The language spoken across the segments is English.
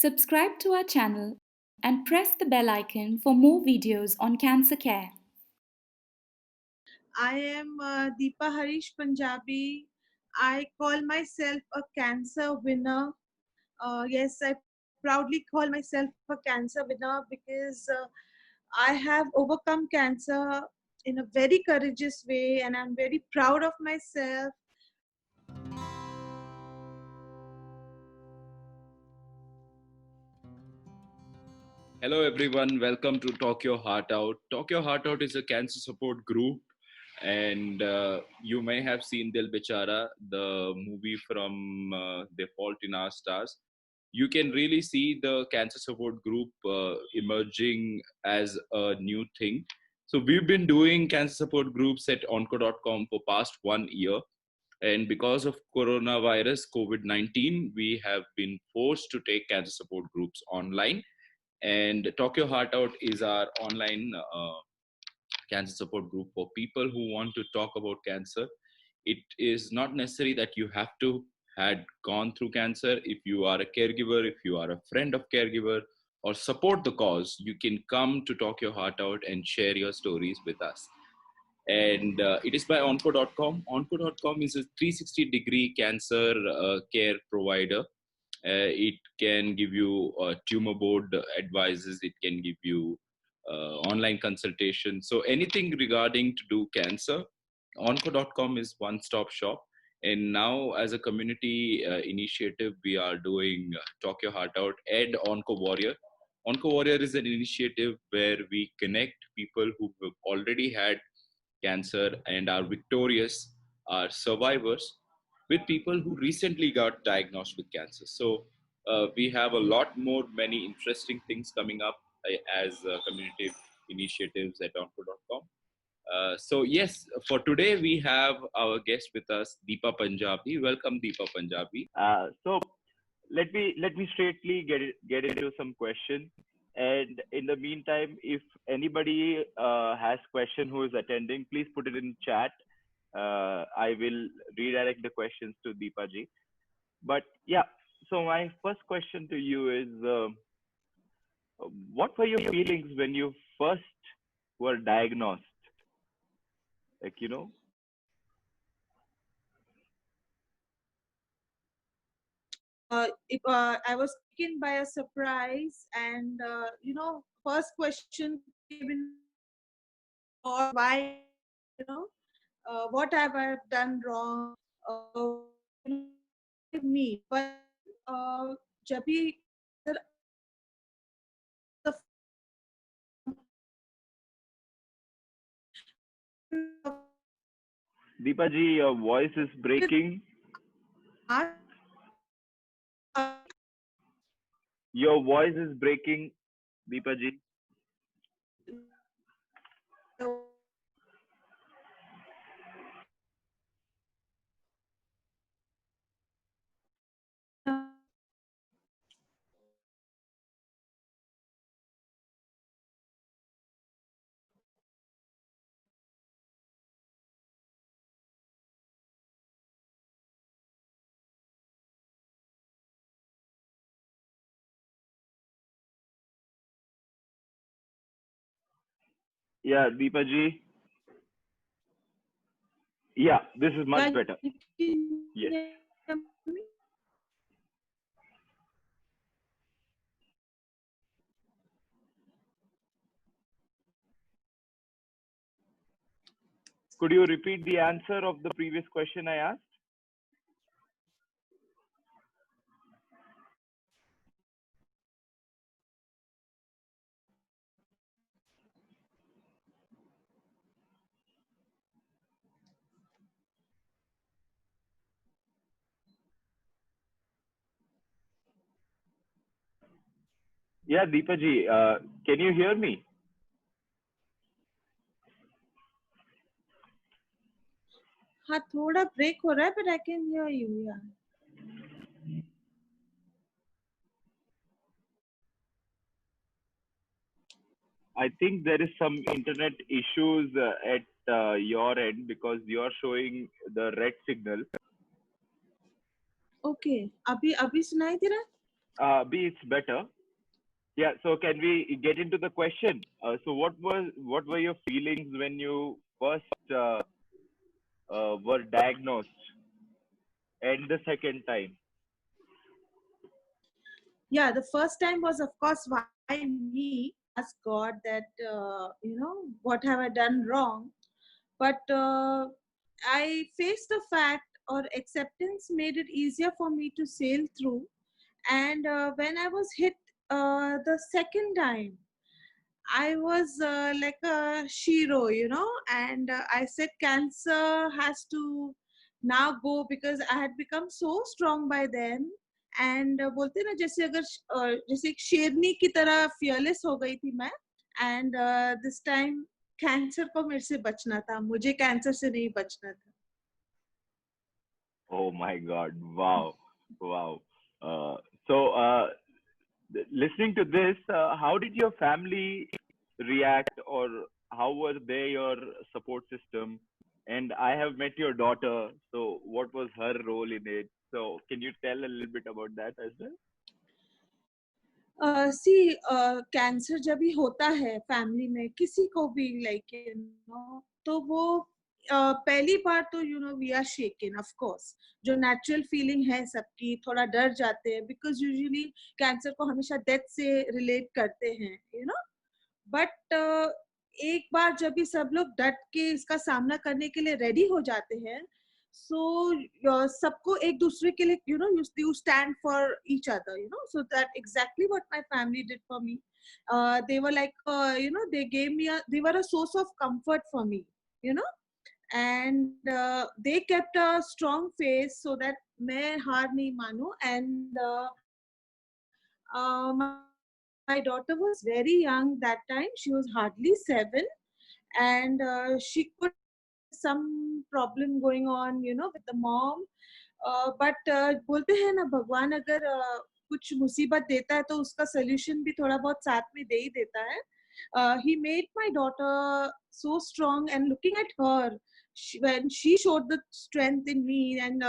Subscribe to our channel and press the bell icon for more videos on cancer care. I am Deepa Harish Punjabi. I call myself a cancer winner. Yes, I proudly call myself a cancer winner because I have overcome cancer in a very courageous way, and I'm very proud of myself. Hello, everyone. Welcome to Talk Your Heart Out. Talk Your Heart Out is a cancer support group, and you may have seen Dil Bechara, the movie from The Fault in Our Stars. You can really see the cancer support group emerging as a new thing. So we've been doing cancer support groups at onco.com for past 1 year. And because of coronavirus, COVID-19, we have been forced to take cancer support groups online, and Talk Your Heart Out is our online cancer support group for people who want to talk about cancer. It is not necessary that you have to had gone through cancer. If you are a caregiver, if you are a friend of caregiver, or support the cause, you can come to Talk Your Heart Out and share your stories with us. And it is by onco.com. Onco.com is a 360-degree cancer care provider. It can give you tumor board advices. It can give you online consultation. So anything regarding to do cancer, onco.com is one-stop shop. And now, as a community initiative, we are doing Talk Your Heart Out and Onco Warrior. Onco Warrior is an initiative where we connect people who have already had cancer and are victorious, are survivors, with people who recently got diagnosed with cancer. So we have a lot more, many interesting things coming up as community initiatives at onco.com. So yes, for today we have our guest with us, Deepa Punjabi. Welcome, Deepa Punjabi. So let me straightly get into some questions. And in the meantime, if anybody has question who is attending, please put it in chat. I will redirect the questions to Deepa ji. But yeah, so my first question to you is, what were your feelings when you first were diagnosed? Like, you know, If I was taken by a surprise, and first question came in, or why, you know, what have I done wrong? Me, but जब भी Deepa ji, your voice is breaking. Your voice is breaking, Deepa ji. Yeah, Deepa ji. Yeah, this is much better. Yes. Could you repeat the answer of the previous question I asked? Yeah, Deepa ji, can you hear me? हाँ थोड़ा break हो रहा है, but I can hear you. Yeah. I think there is some internet issues at your end because you are showing the red signal. Okay. अभी सुनाई दे रहा है? B, it's better. Yeah. So can we get into the question? So what were your feelings when you first were diagnosed, and the second time? Yeah, the first time was, of course, why me? Ask God that, what have I done wrong? But I faced the fact, or acceptance made it easier for me to sail through. And when I was hit the second time, I was like a shiro, and I said cancer has to now go, because I had become so strong by then. And बोलते हैं ना, जैसे अगर जैसे एक शेरनी की तरह fearless हो गई थी मैं. And this time कैंसर को मेरे से बचना था, मुझे कैंसर से नहीं बचना था. Oh my God! Wow, wow. Uh, so, listening to this, how did your family react, or how were they your support system? And I have met your daughter, so what was her role in it? So, can you tell a little bit about that as well? See cancer जब भी होता है family में किसी को भी, like तो वो पहली बार तो we are shaken, of course. जो नेचुरल फीलिंग है सबकी, थोड़ा डर जाते हैं, बिकॉज यूजुअली कैंसर को हमेशा डेथ से रिलेट करते हैं, बट एक बार जब भी सब लोग डट के इसका सामना करने के लिए रेडी हो जाते हैं, so सबको एक दूसरे के लिए you stand for each other, so that exactly what my family did for me. They were like they gave me they were a source of comfort for me, and they kept a strong face so that मैं हार नहीं मानूं. And my daughter was very young that time. She was hardly 7, and she could some problem going on, with the mom. But बोलते हैं ना, भगवान अगर कुछ मुसीबत देता है तो उसका solution भी थोड़ा बहुत साथ में दे ही देता है. He made my daughter so strong, and looking at her, when she showed the strength in me, and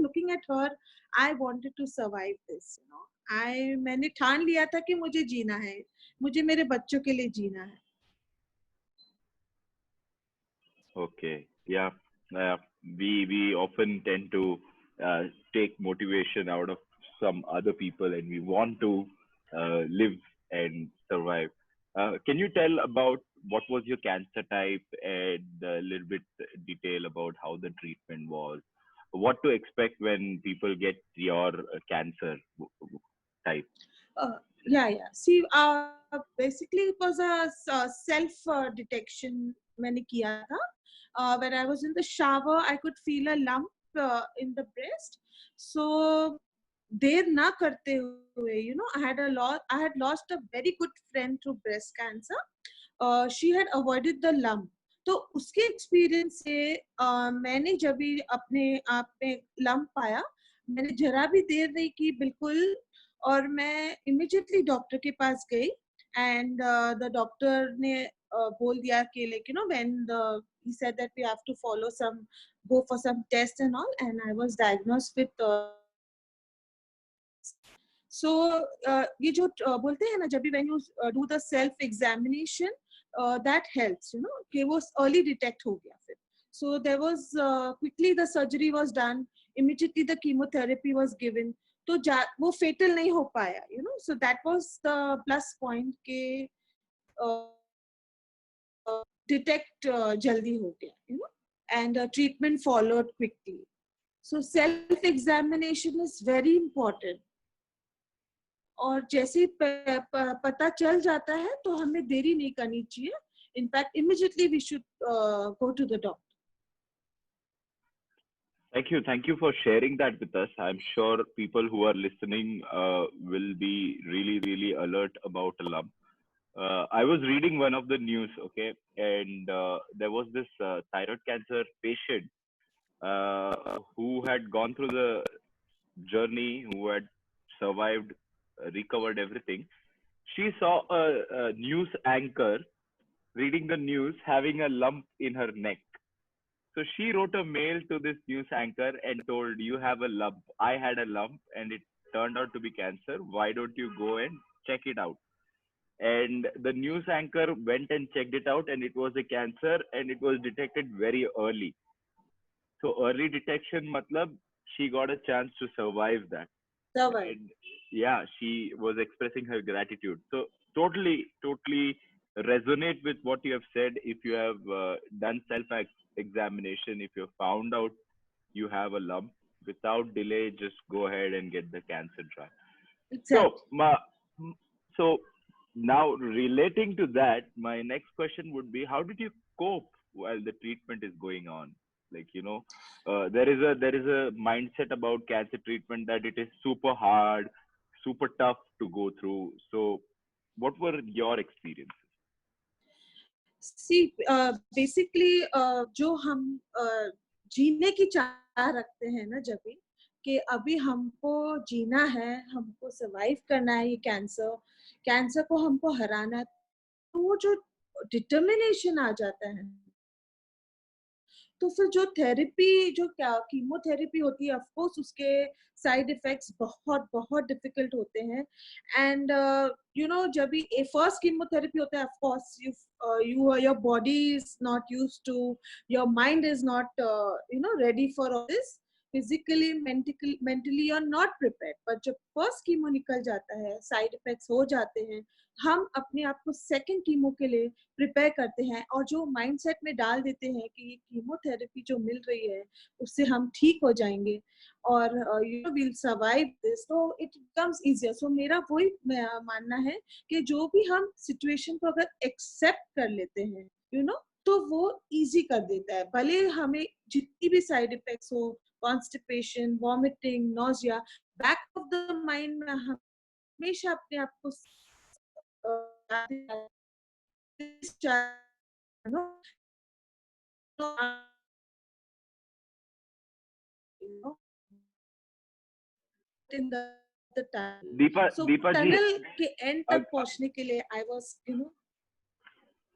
looking at her, I wanted to survive this. मैंने ठान लिया था कि मुझे जीना है, मुझे मेरे बच्चों के लिए जीना है. Okay, yeah. We often tend to take motivation out of some other people, and we want to live and survive. Can you tell about what was your cancer type, and a little bit detail about how the treatment was? What to expect when people get your cancer type? Yeah. See, basically it was a self detection मैंने किया था. When I was in the shower, I could feel a lump in the breast. So देर ना करते हुए, I had lost a very good friend through breast cancer. She had avoided the lump. तो उसके experience से मैंने जब भी अपने आप में लम्प पाया, मैंने जरा भी देर नहीं की बिल्कुल, और मैं इमीडिएटली डॉक्टर के पास गई. एंड द डॉक्टर ने बोल दिया कि like when he said that we have to go for some tests and all, and I was diagnosed with so ये जो बोलते हैं ना, जब भी when you do the self examination, that helps, कि वो early detect हो गया फिर. So there was quickly the surgery was done, immediately the chemotherapy was given. तो वो fatal नहीं हो पाया, so that was the plus point कि detect जल्दी हो गया, and treatment followed quickly. So self examination is very important. और जैसे पता चल जाता है तो हमें देरी नहीं करनी चाहिए. In fact immediately we should go to the doctor. Thank you for sharing that with us. I'm sure people who are listening will be really alert about a lump. I was reading one of the news, okay, and there was this thyroid cancer patient who had gone through the journey, who had survived, recovered everything. She saw a news anchor reading the news having a lump in her neck. So she wrote a mail to this news anchor and told, "You have a lump. I had a lump, and turned out to be cancer. Why don't you go and check it out? And the news anchor went and checked it out, and it was a cancer, and it was detected very early. So early detection, matlab, she got a chance to survive that. Survive. And yeah, she was expressing her gratitude. So totally resonate with what you have said. If you have done self examination, if you have found out you have a lump, without delay, just go ahead and get the cancer trial. Exactly. So now relating to that, my next question would be, how did you cope while the treatment is going on? Like, there is a mindset about cancer treatment that it is super hard, super tough to go through. So what were your experiences? See, basically, जो हम जीने की चाह रखते हैं ना, जब भी कि अभी हमको जीना है, हमको सर्वाइव करना है, ये कैंसर को हमको हराना है, तो वो जो डिटर्मिनेशन आ जाता है, तो फिर जो थेरेपी, जो कीमोथेरेपी होती है, ऑफ कोर्स उसके साइड इफेक्ट्स बहुत डिफिकल्ट होते हैं. एंड जब भी फर्स्ट कीमोथेरेपी होता है, of course your body is not used to, your mind is not ready for all this, physically mentally you are not prepared. But जब first chemo निकल जाता है, साइड इफेक्ट्स हो जाते हैं, हम अपने आप को सेकंड कीमो के लिए प्रिपेयर करते हैं, और जो माइंडसेट में डाल देते हैं कि ये कीमोथेरेपी जो मिल रही है उससे हम ठीक हो जाएंगे और विल सर्वाइव दिस, तो इट बिकम्स इजियर. सो मेरा वही मानना है कि जो भी हम सिचुएशन को अगर एक्सेप्ट कर लेते हैं, तो वो इजी कर देता है. भले हमें जितनी भी साइड इफेक्ट्स हो, constipation, vomiting, nausea, back of the mind में हमेशा अपने आप को in the tunnel. Deepa, So Deepa ji, tunnel के end तक पहुंचने के लिए I was,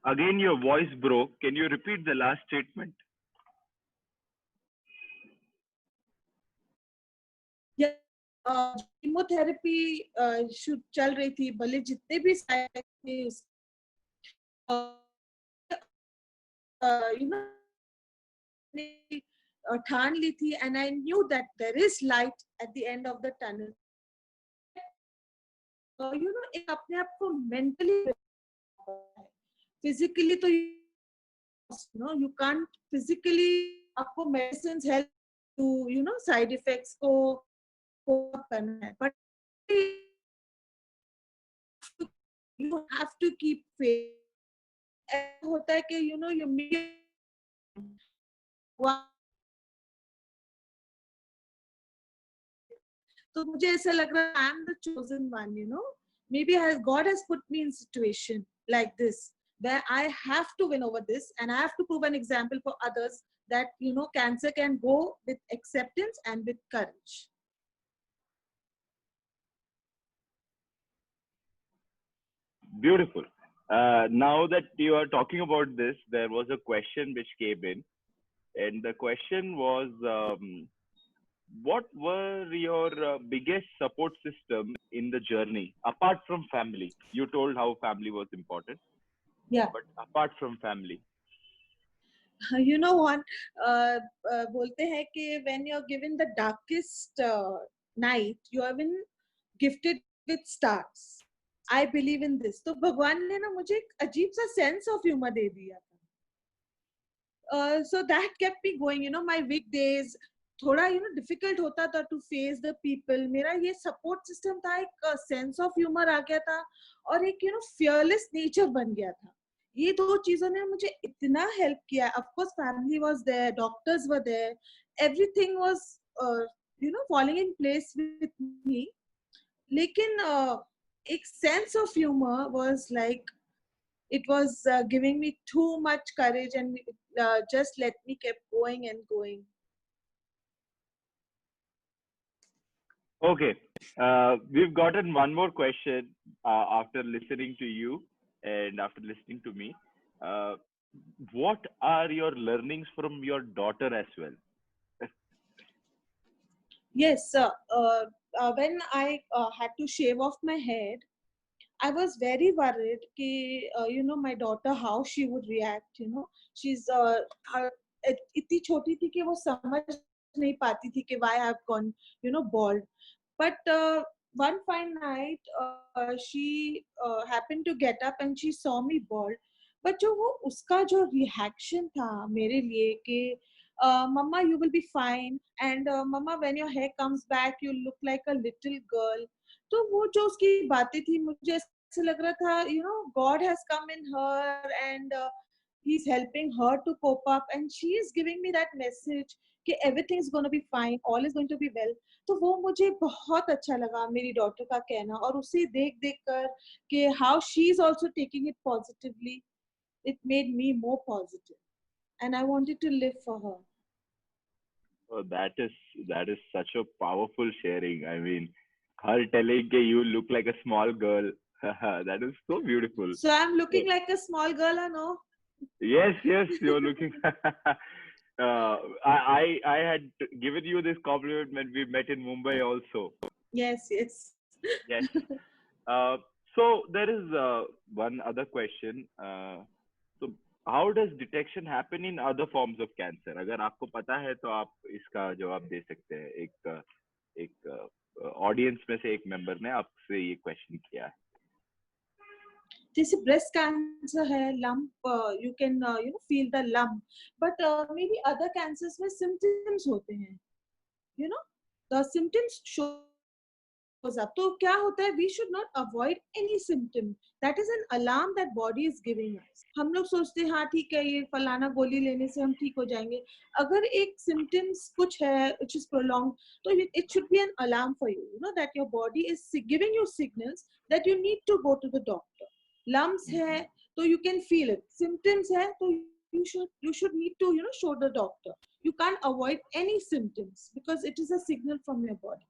again your voice broke. Can you repeat the last statement? Yeah, chemotherapy चल रही थी, भले जितने भी साइड इफेक्ट थे, ठान ली थी, and I knew that there is light at the end of the tunnel. एक अपने आप को मेंटली, फिजिकली तो you can't physically, आपको medicines help to side effects को करना है, but you have to keep faith. ऐसा होता है कि you meet तो मुझे ऐसा लग रहा है I am the chosen one, maybe God has put me in situation like this where I have to win over this, and I have to prove an example for others that cancer can go with acceptance and with courage. Beautiful. Now that you are talking about this, there was a question which came in, and the question was, what were your biggest support system in the journey apart from family? You told how family was important. Yeah. But apart from family. You know what? बोलते हैं कि when you're given the darkest night, you have been gifted with stars. I believe in this. तो भगवान ने ना मुझे एक अजीब सा sense of humor दे दिया था. So that kept me going. My weekdays थोड़ा difficult होता था to face the people. मेरा ये support system था, एक sense of humor आ गया था, और एक fearless nature बन गया था. ये दो चीजों ने मुझे इतना हेल्प किया. Of course family was there, doctors were there, everything was falling in place with me, लेकिन एक sense of humour was like it was giving me too much courage, and just let me keep going and going. Okay, we've gotten one more question after listening to you and after listening to me. What are your learnings from your daughter as well? Yes, when I had to shave off my head, I was very worried कि my daughter how she would react. She's इतनी छोटी थी कि वो समझ नहीं पाती थी कि why I've gone bald. But one fine night she happened to get up and she saw me bald. But जो वो उसका जो reaction था मेरे लिए कि Mama, you will be fine, and Mama, when your hair comes back, you look like a little girl. तो वो जो उसकी बातें थी मुझे ऐसे लग रहा था God has come in her and he's helping her to cope up, and she is giving me that message कि everything is going to be fine, all is going to be well. तो वो मुझे बहुत अच्छा लगा मेरी daughter का कहना, और उसे देख देख कर कि how she is also taking it positively, it made me more positive, and I wanted to live for her. Oh, that is such a powerful sharing. I mean, her telling that you look like a small girl. That is so beautiful. So I'm looking like a small girl, or no? Yes, you're looking. I had given you this compliment when we met in Mumbai also. Yes. Yes. So there is one other question. So how does detection happen in other forms of cancer? अगर आपको पता है तो आप इसका जवाब दे सकते हैं. एक ऑडियंस में से एक मेंबर ने आपसे ये क्वेश्चन किया है. जैसे breast cancer है, lump, you can feel the lump, but maybe other cancers में symptoms होते हैं, the symptoms shows up. तो क्या होता है, we should not avoid any symptom. That is an alarm that body is giving us. हम लोग सोचते हैं हाँ ठीक है ये फलाना गोली लेने से हम ठीक हो जाएंगे. अगर एक symptoms कुछ है which is prolonged, तो it should be an alarm for you, that your body is giving you signals that you need to go to the doctor. Lumps है तो you can feel it. Symptoms है तो you should need to show the doctor. You can't avoid any symptoms because it is a signal from your body.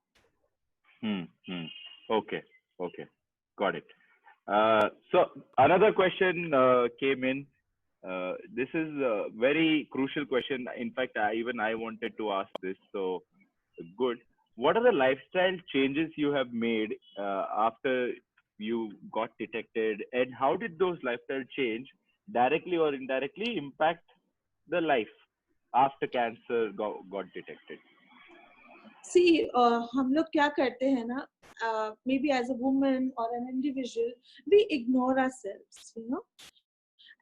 Okay, got it. So another question came in. This is a very crucial question. In fact, I wanted to ask this. So good. What are the lifestyle changes you have made after you got detected, and how did those lifestyle change directly or indirectly impact the life after cancer got detected? See, हम लोग क्या करते हैं ना, maybe as a woman or an individual, we ignore ourselves,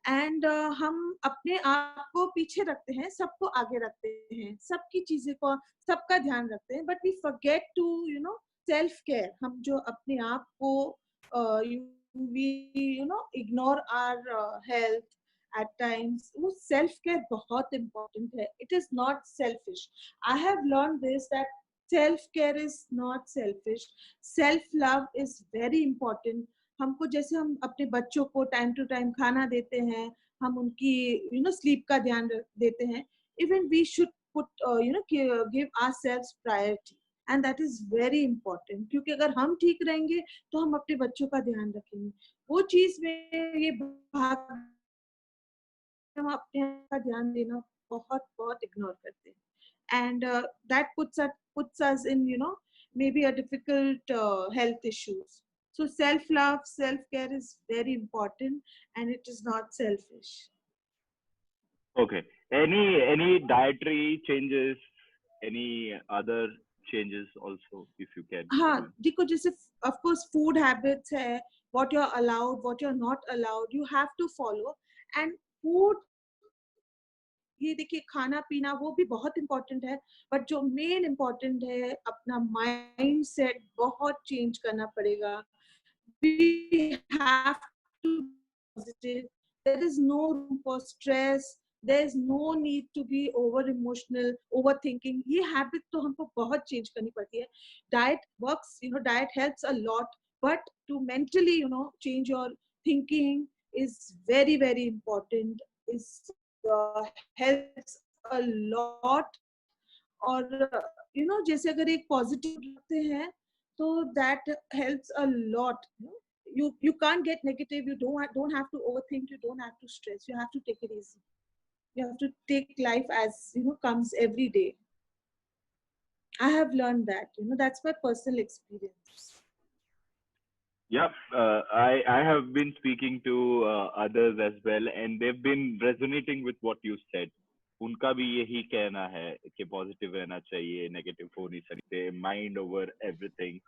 and हम अपने आप को पीछे रखते हैं, सबको आगे रखते हैं, सबकी चीजें को, सबका ध्यान रखते हैं, but we forget to self care. हम जो अपने आप को we ignore our health at times. वो self care बहुत important है. It is not selfish. I have learned this, that self care is not selfish. Self love is very important. हमको जैसे हम अपने बच्चों को टाइम टू टाइम खाना देते हैं, हम उनकी स्लीप का ध्यान देते हैं, even we should put give ourselves priority, and that is very important. क्योंकि अगर हम ठीक रहेंगे तो हम अपने बच्चों का ध्यान रखेंगे. वो चीज में ये भाग हम अपने का ध्यान देना बहुत बहुत इग्नोर करते हैं, and that puts us in maybe a difficult health issues. So self love, self care is very important, and it is not selfish. Okay. Any dietary changes, any other changes also, if you can? हाँ, देखो जैसे of course food habits है, what you're allowed, what you're not allowed, you have to follow. And food, ये देखिए खाना पीना वो भी बहुत important है, but जो main important है, अपना mindset बहुत change करना पड़ेगा. We have to be positive. There is no room for stress. There is no need to be over emotional, overthinking. ये habit तो हमको बहुत change करनी पड़ती है. Diet works, diet helps a lot, but to mentally, change your thinking is very, very important. Is helps a lot. और जैसे अगर एक positive रखते हैं, so that helps a lot. You can't get negative. You don't have to overthink. You don't have to stress. You have to take it easy. You have to take life as comes every day. I have learned that, that's my personal experience. Yep, I have been speaking to others as well, and they've been resonating with what you said. उनका भी यही कहना है कि positive रहना चाहिए, negative हो नहीं सकते, mind over everything,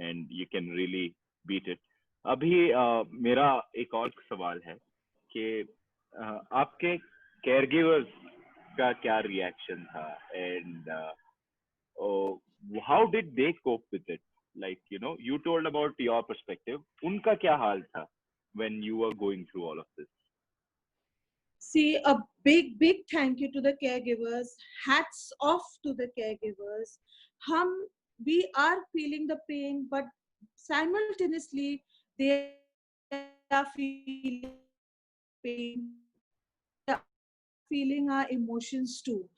and you can really beat it. अभी मेरा एक और सवाल है कि आपके केयरगिवर्स का क्या रिएक्शन था, and how did they cope with it? Like, you told about your perspective. Unka kya haal tha when you were going through all of this? See, a big, big thank you to the caregivers. Hats off to the caregivers. We are feeling the pain, but simultaneously, they are feeling pain. They are feeling our emotions too.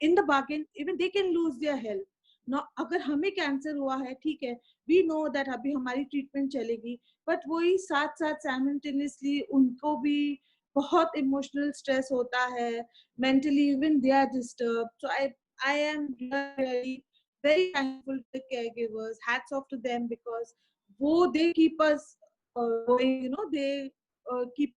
In the bargain, even they can lose their health. ना अगर हमें cancer हुआ है, ठीक है, we know that अभी हमारी treatment चलेगी, बट वही साथ साथ साइमल्टेनियसली उनको भी बहुत इमोशनल स्ट्रेस होता है, mentally even they are disturb. So I am really very thankful to the caregivers. Hats off to them, because they keep us going. They keep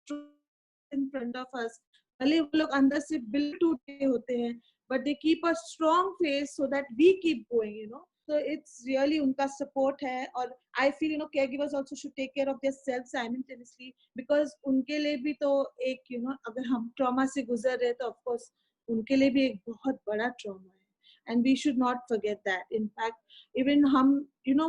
in front of us. भले वो लोग अंदर से बिल्कुल टूटे होते हैं, but they keep a strong face so that we keep going. So it's really उनका support है. और I feel caregivers also should take care of their self simultaneously, because उनके लिए भी तो एक अगर हम trauma से गुजर रहे तो of course उनके लिए भी एक बहुत बड़ा trauma है. And we should not forget that. In fact, even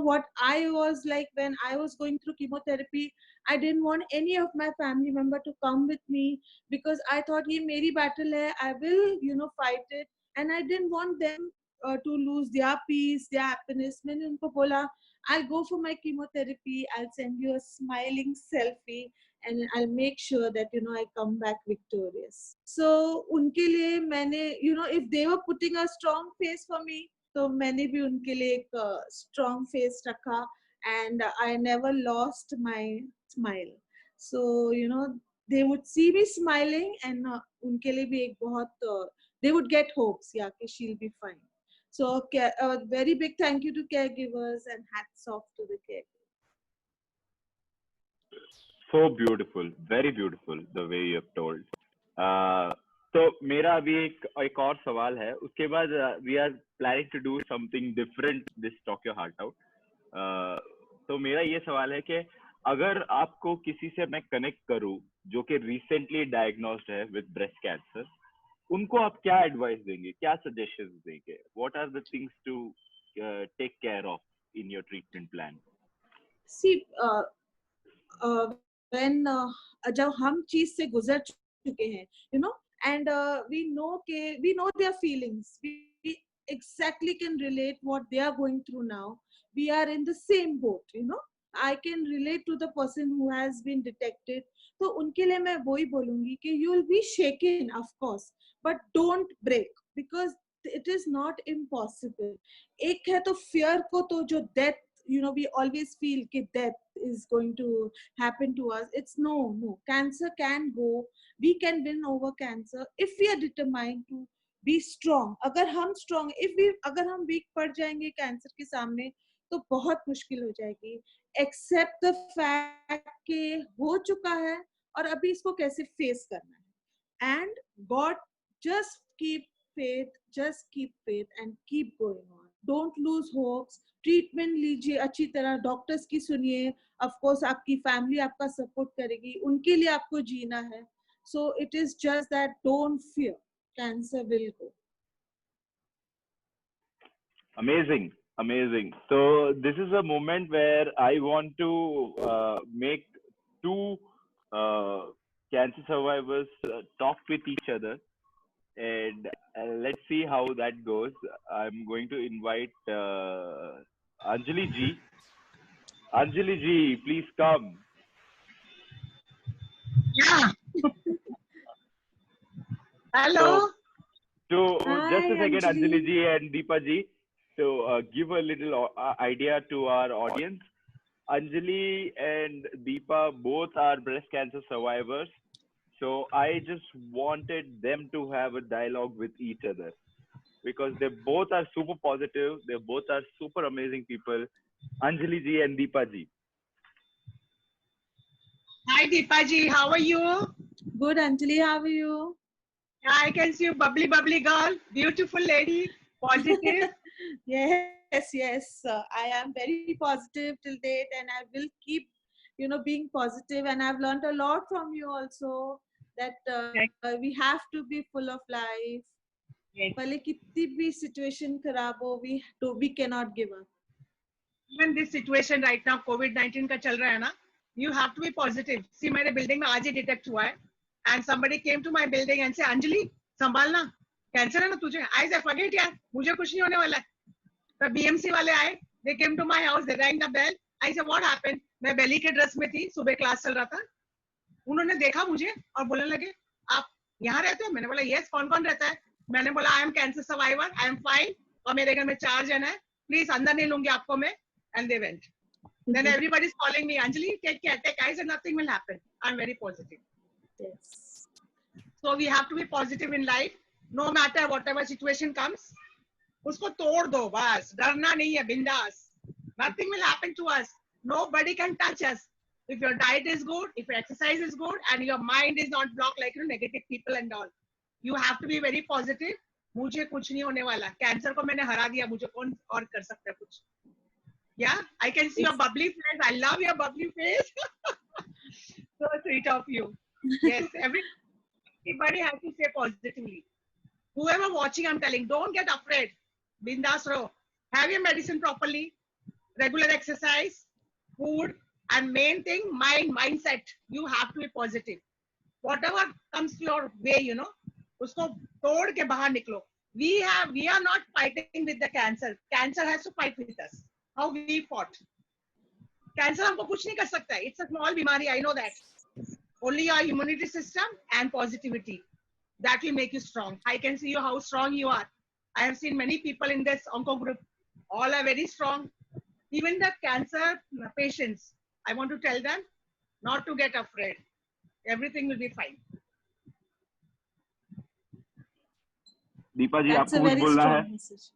what I was like when I was going through chemotherapy, I didn't want any of my family member to come with me, because I thought ये मेरी battle है, I will fight it, and I didn't want them to lose their peace, their happiness. मैंने उनको बोला, I'll go for my chemotherapy, I'll send you a smiling selfie, and I'll make sure that I come back victorious. So उनके लिए मैंने if they were putting a strong face for me, तो मैंने भी उनके लिए एक strong face रखा, and I never lost my smile. So they would see me smiling, and उनके लिए भी एक बहुत they would get hopes, yeah, कि she'll be fine. So a very big thank you to caregivers, and hats off to the caregivers. So beautiful, very beautiful, the way you have told. तो मेरा अभी एक और सवाल है, उसके बाद we are planning to do something different this Talk Your Heart Out. तो मेरा ये सवाल है कि अगर आपको किसी से मैं कनेक्ट करूं जो कि रिसेंटली डायग्नोस्ड है विद ब्रेस्ट कैंसर, उनको आप क्या एडवाइस देंगे, क्या सजेशंस देंगे? What are the things to take care of in your treatment plan? See, when जब हम चीज से गुजर चुके हैं, and we know their feelings, we exactly can relate what they are going through now. We are in the same boat. I can relate to the person who has been detected. तो उनके लिए मैं वही बोलूंगी कि you will be shaken, of course, but don't break, because it is not impossible. एक है तो fear को, तो जो death, we always feel कि death is going to happen to us. It's no. Cancer can go. We can win over cancer if we are determined to be strong. अगर हम strong, अगर हम weak पड़ जाएंगे cancer के सामने, तो बहुत मुश्किल हो जाएगी. Accept the fact कि हो चुका है और अभी इसको कैसे face करना है. And God, just keep faith and keep going on. Don't lose hopes. Treatment लीजिए अच्छी तरह, डॉक्टर्स की सुनिए. ऑफ कोर्स आपकी फैमिली आपका सपोर्ट करेगी, उनके लिए आपको जीना है. So it is just that, don't fear, cancer will go. Amazing. So this is a moment where I want to make two cancer survivors talk with each other, and let's see how that goes. I'm going to invite Anjali ji. Anjali ji, please come. Yeah. Hello. So Hi, just a second, Anjali. Anjali ji and Deepa ji, to give a little idea to our audience. Anjali and Deepa both are breast cancer survivors. So I just wanted them to have a dialogue with each other. because they both are super positive. They both are super amazing people. Anjali ji and Deepa ji. Hi Deepa ji, how are you? Good, Anjali, how are you? I can see you, bubbly, bubbly girl, beautiful lady, positive. Yes. I am very positive till date, and I will keep, being positive. And I've learned a lot from you also that we have to be full of life. Yes. भले कितनी भी situation खराब हो, we cannot give up. Even this situation right now, COVID-19 का चल रहा है ना, you have to be positive. See, मेरे building में आज ही detect हुआ है, and somebody came to my building and said, Anjali, संभालना, कैंसर है ना तुझे? I said, forget यार, मुझे कुछ नहीं होने वाला है. तो BMC वाले आए, they came to my house, they rang the bell. I said, what happened? मैं बेली के ड्रेस में थी, सुबह क्लास चल रहा था. उन्होंने देखा मुझे और बोलने लगे, आप यहाँ रहते हो? मैंने बोला, yes, कौन कौन रहता है? मैंने बोला, I am cancer survivor, I am fine, और मेरे घर में 4 जन है, प्लीज अंदर नहीं लूंगी आपको मैं. And they went. Then everybody's calling me, Anjali, take care, take care. I said, nothing will happen. I'm very positive. Yes. So we have to be positive in life, no matter whatever situation comes. उसको तोड़ दो बस, डरना नहीं है, बिंदास. Nothing will happen to us. Nobody can touch us. If your diet is good, if your exercise is good, and your mind is not blocked like negative people and all, you have to be very positive. मुझे कुछ नहीं होने वाला. Cancer को मैंने हरा दिया, मुझे कौन और कर सकता है कुछ? Yeah, I can see your bubbly face. I love your bubbly face. So sweet of you. Yes, everybody has to say positively. Whoever watching, I'm telling, don't get afraid. Bindas ro. Have your medicine properly, regular exercise, food, and main thing, mindset. You have to be positive. Whatever comes your way, usko tod ke bahar niklo. We are not fighting with the cancer. Cancer has to fight with us. How we fought. Cancer हमको कुछ नहीं कर सकता है. It's a small बीमारी. I know that. Only your immunity system and positivity. That will make you strong. I can see you how strong you are. I have seen many people in this onco group. All are very strong. Even the cancer patients, I want to tell them not to get afraid. Everything will be fine. Deepa ji, That's a आपको कुछ very बोलना है? strong message.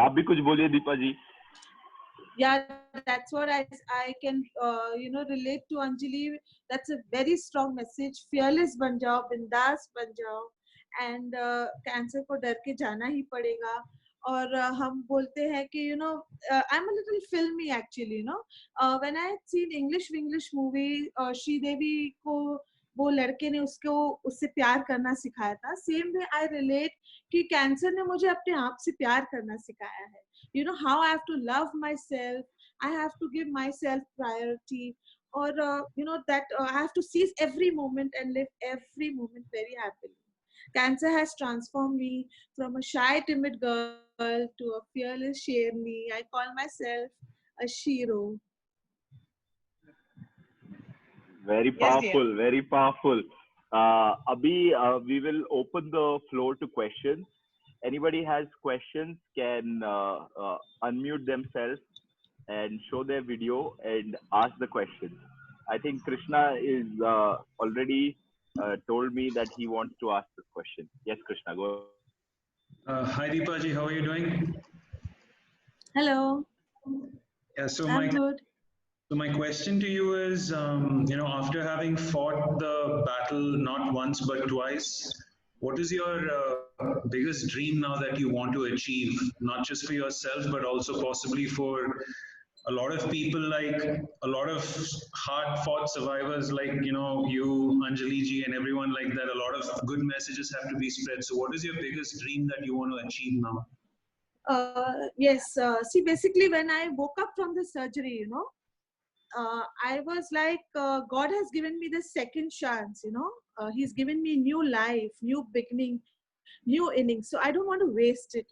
आप भी कुछ बोलिए दीपा जी. Yeah, that's what I can relate to Anjali. That's a very strong message. Fearless बन जाओ, बिंदास बन जाओ, and cancer को डर के जाना ही पड़ेगा. और हम बोलते हैं कि I'm a little filmy actually. When I had seen English movie, Sridevi को वो लड़के ने उससे प्यार करना सिखाया था. Same way I relate कि कैंसर ने मुझे अपने आप से प्यार करना सिखाया है. How I have to love myself. I have to give myself priority, or that I have to seize every moment and live every moment very happily. Cancer has transformed me from a shy, timid girl to a fearless Sherni. I call myself a Shiro. Very powerful, Yes, very powerful. Abhi, we will open the floor to questions. Anybody has questions can unmute themselves and show their video and ask the question. I think Krishna is already told me that he wants to ask the question. Yes, Krishna, go. Hi Deepaji, how are you doing? Hello. Yeah, so I'm good. my question to you is, after having fought the battle not once but twice, what is your biggest dream now that you want to achieve, not just for yourself, but also possibly for a lot of people, like a lot of hard-fought survivors like, you, Anjali ji, and everyone like that. A lot of good messages have to be spread. So what is your biggest dream that you want to achieve now? Yes. See, basically, when I woke up from the surgery, I was like, God has given me the second chance, He's given me new life, new beginning, new innings. So I don't want to waste it,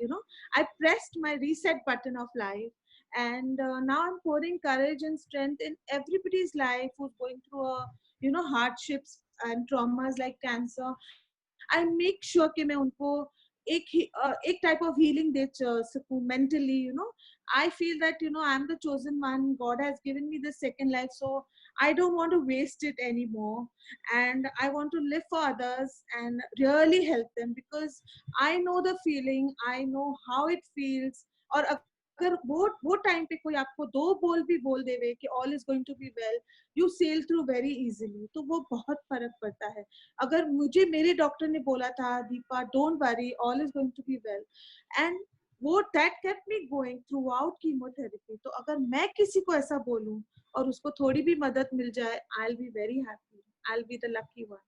I pressed my reset button of life. And now I'm pouring courage and strength in everybody's life who's going through hardships and traumas like cancer. I make sure कि मैं उनको एक type of healing दे सकूं mentally, I feel that, I'm the chosen one. God has given me the second life. So I don't want to waste it anymore. And I want to live for others and really help them, because I know the feeling, I know how it feels. और अगर वो time पे कोई आपको दो बोल भी बोल देवे कि all is going to be well, you sail through very easily. तो वो बहुत फर्क पड़ता है. अगर मुझे मेरे डॉक्टर ने बोला था, Deepa, don't worry, all is going to be well, and वो that kept me going throughout chemotherapy. तो अगर मैं किसी को ऐसा बोलूं और उसको थोड़ी भी मदद मिल जाए, I'll be very happy. I'll be the lucky one.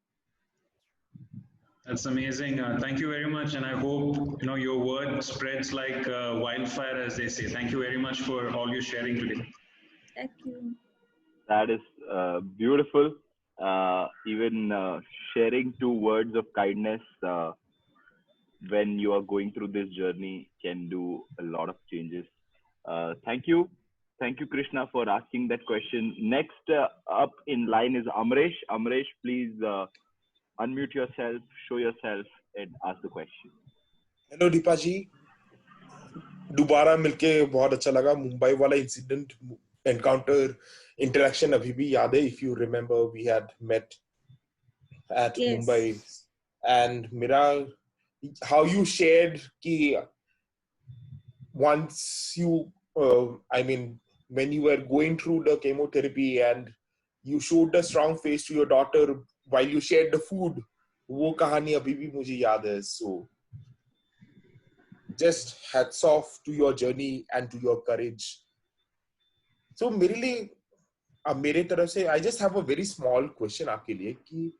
That's amazing. Thank you very much, and I hope your word spreads like wildfire, as they say. Thank you very much for all your sharing today. Thank you. That is beautiful. Even sharing 2 words of kindness when you are going through this journey can do a lot of changes. Thank you. Thank you, Krishna, for asking that question. Next up in line is Amresh. Amresh, please unmute yourself, show yourself, and ask the question. Hello Deepa ji, दोबारा मिलके बहुत अच्छा लगा. मुंबई वाला incident, encounter, interaction अभी भी याद है. If you remember, we had met at Mumbai, and मेरा हाउ यू शेयर्ड कि once you I mean when you were going through the chemotherapy and you showed a strong face to your daughter while you shared the food, वो कहानी अभी भी मुझे याद है. So just hats off to your journey and to your courage. So मेरे लिए, अब मेरे तरफ से, I just have a very small question आपके लिए कि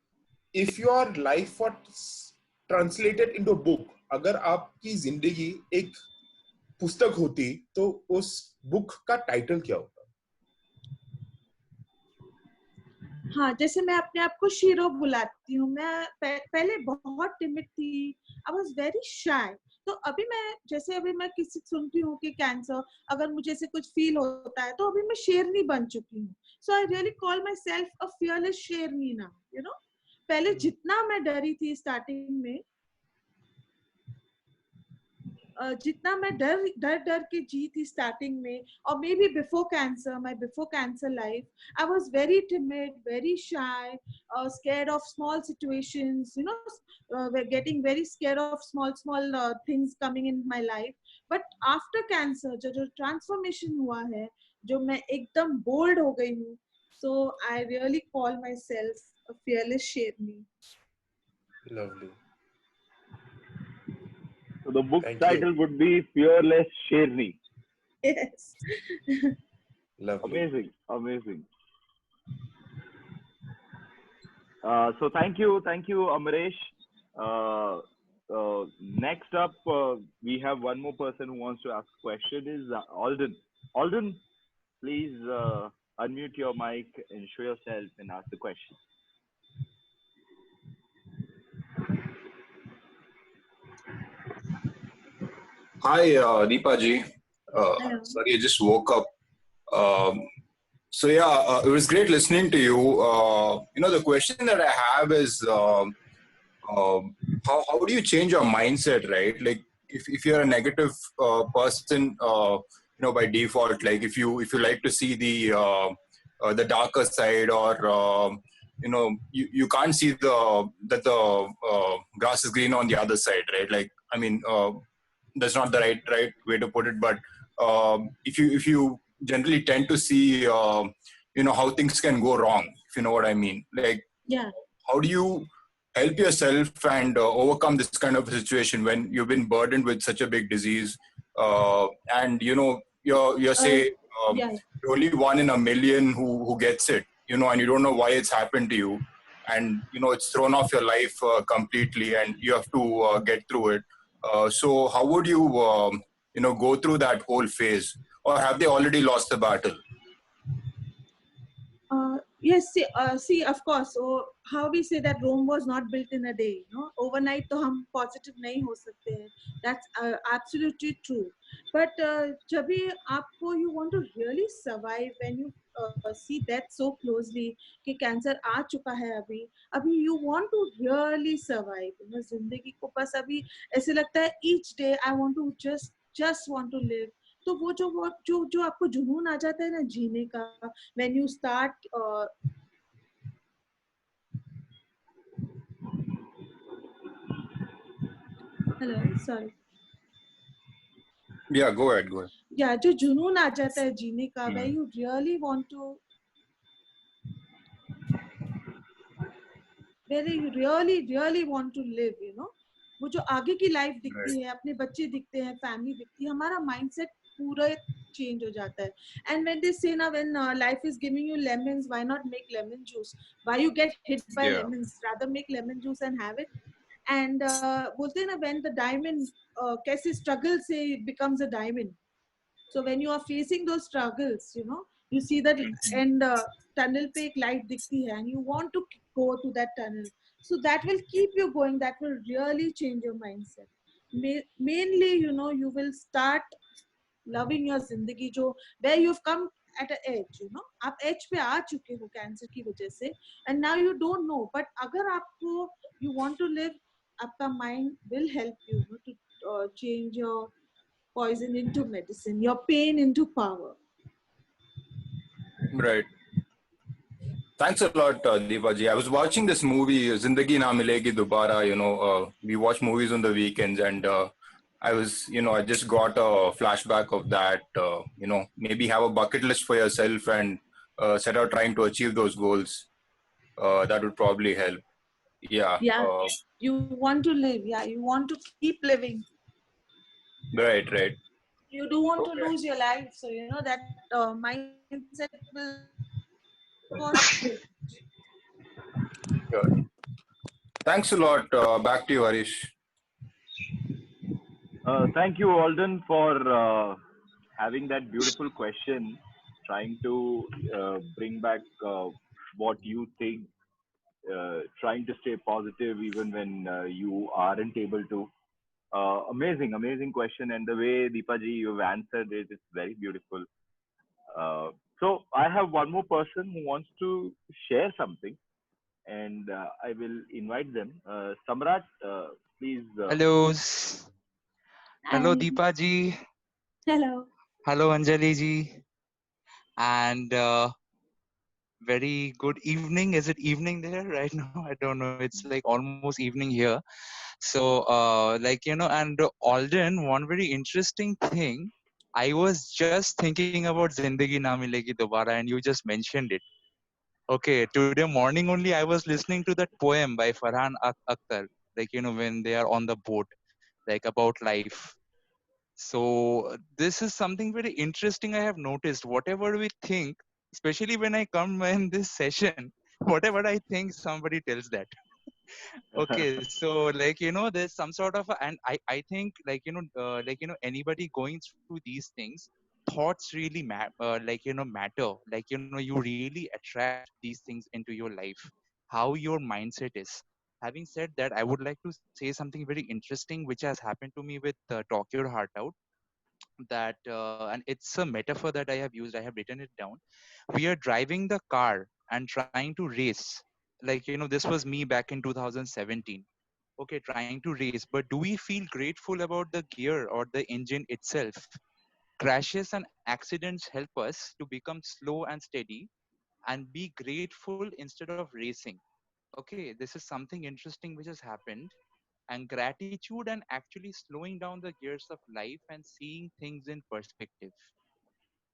if your life was translated into a book, अगर आपकी जिंदगी एक पुस्तक होती तो उस बुक का टाइटल क्या होता? हाँ, जैसे मैं अपने आप को शीरो बुलाती हूँ. मैं पहले बहुत टिमिड थी. I was very shy. तो अभी मैं किसी सुनती हूँ कि कैंसर, अगर मुझे से कुछ फील होता है, तो अभी मैं शेरनी बन चुकी हूँ. So I really call myself a fearless शेरनी नाउ. पहले जितना मैं डरी थी स्टार्टिंग में, जितना मैं डर के जी थी स्टार्टिंग में, और may be before cancer life, I was very timid, very shy, scared of small situations, getting very scared of small things coming in my life. But after cancer, जो ट्रांसफॉर्मेशन हुआ है, जो मैं एकदम बोल्ड हो गई हूँ, so I really call myself a fearless Sherni. Lovely. So the book title would be Fearless Sherni. Yes. Lovely. Amazing. So thank you, Amresh. Next up, we have one more person who wants to ask a question. Is Alden. Alden, please unmute your mic and show yourself and ask the question. Hi, Deepa ji. Sorry, I just woke up. So yeah, it was great listening to you. The question that I have is, how do you change your mindset, right? Like, if you're a negative person, by default, like if you like to see the darker side, or you can't see that the grass is green on the other side, right? Like, I mean, that's not the right way to put it, but if you generally tend to see how things can go wrong, if you know what I mean, like, yeah, how do you help yourself and overcome this kind of situation when you've been burdened with such a big disease, and you're say yeah. you're only one in a million who gets it, and you don't know why it's happened to you, and it's thrown off your life completely, and you have to get through it. So how would you go through that whole phase, or have they already lost the battle? Yes, see, of course. So how we say that Rome was not built in a day, overnight तो हम positive नहीं हो सकते हैं. That's absolutely true. But जब भी आपको you want to really survive when you see death so closely, कि cancer आ चुका है अभी you want to really survive. जिंदगी को बस अभी ऐसे लगता है each day I want to just want to live. तो वो जो आपको जुनून आ जाता है ना जीने का, when you start hello, sorry. Yeah, go ahead, go ahead. या जो जुनून आ जाता है जीने का, Hmm. where you really want to, where you really want to live, you know, वो जो आगे की लाइफ दिखती है, अपने बच्चे दिखते हैं, फैमिली दिखती है, हमारा माइंडसेट पूरा चेंज हो जाता है. And when they say now, when life is giving you lemons, why not make lemon juice? Why you get hit by Yeah. lemons? Rather make lemon juice and have it. And बोलते हैं ना, when the diamond कैसे struggle से it becomes a diamond. So when you are facing those struggles, you know, you see that end tunnel पे एक light दिखती है, and you want to go to that tunnel. So that will keep you going. That will really change your mindset. Mainly, you know, you will start loving your जिंदगी जो where you've come at an edge, you know, आप edge पे आ चुके हो cancer की वजह से, and now you don't know. But अगर आपको you want to live, आपका mind will help you, you know, to change your poison into medicine, your pain into power. Right. Thanks a lot, Deepaji. I was watching this movie, Zindagi Na Milegi Dobara. You know, we watch movies on the weekends, and I was, I just got a flashback of that. Maybe have a bucket list for yourself and set out trying to achieve those goals. That would probably help. Yeah. Yeah, you want to live. Yeah, you want to keep living. Right, right. You do want to Okay. lose your life, so you know that mindset will go. Sure. Thanks a lot. Back to you, Harish. Thank you, Alden, for having that beautiful question, trying to bring back what you think, trying to stay positive even when you aren't able to. Amazing, amazing question. And the way, Deepaji, you've answered it is very beautiful. So I have one more person who wants to share something, and I will invite them. Samrat, please. Hello, hello Hi. Deepa ji, Hello. hello Anjali ji, and very good evening. Is it evening there right now? I don't know. It's like almost evening here. So, and Alden, one very interesting thing. I was just thinking about Zindagi Na Milegi Dobara, and you just mentioned it. Okay, today morning only I was listening to that poem by Farhan Akhtar, when they are on the boat, like about life. So this is something very interesting I have noticed. Whatever we think, especially when I come in this session, whatever I think, somebody tells that. Okay, so there's some sort of, and I think anybody going through these things, thoughts really matter. You really attract these things into your life, how your mindset is. Having said that, I would like to say something very interesting which has happened to me with Talk Your Heart Out, that and it's a metaphor that I have used. I have written it down. We are driving the car and trying to race, this was me back in 2017. Okay, trying to race, but do we feel grateful about the gear or the engine itself? Crashes and accidents help us to become slow and steady and be grateful instead of racing. Okay, this is something interesting which has happened, and gratitude and actually slowing down the gears of life and seeing things in perspective.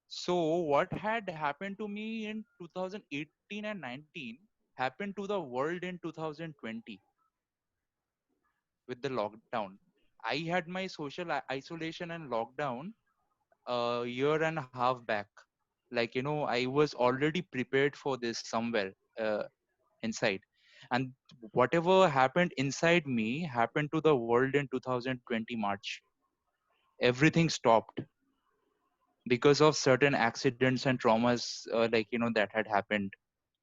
So what had happened to me in 2018 and 19 happened to the world in 2020 with the lockdown. I had my social isolation and lockdown a year and a half back. I was already prepared for this somewhere inside. And whatever happened inside me happened to the world in 2020 March. Everything stopped because of certain accidents and traumas that had happened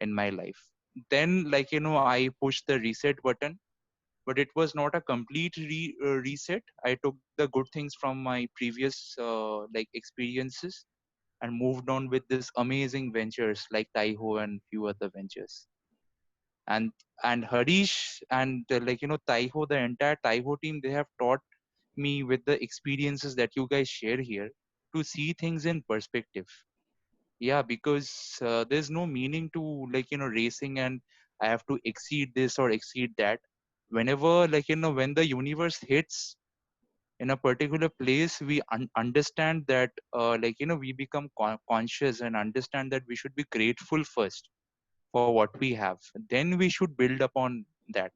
in my life. Then I pushed the reset button, but it was not a complete reset. I took the good things from my previous experiences and moved on with this amazing ventures like Taiho and few other ventures. And Harish and Taiho, the entire Taiho team, they have taught me with the experiences that you guys share here. to see things in perspective. Yeah, because there's no meaning to racing and I have to exceed this or exceed that. Whenever when the universe hits in a particular place, we understand that we become conscious and understand that we should be grateful first for what we have. Then we should build upon that.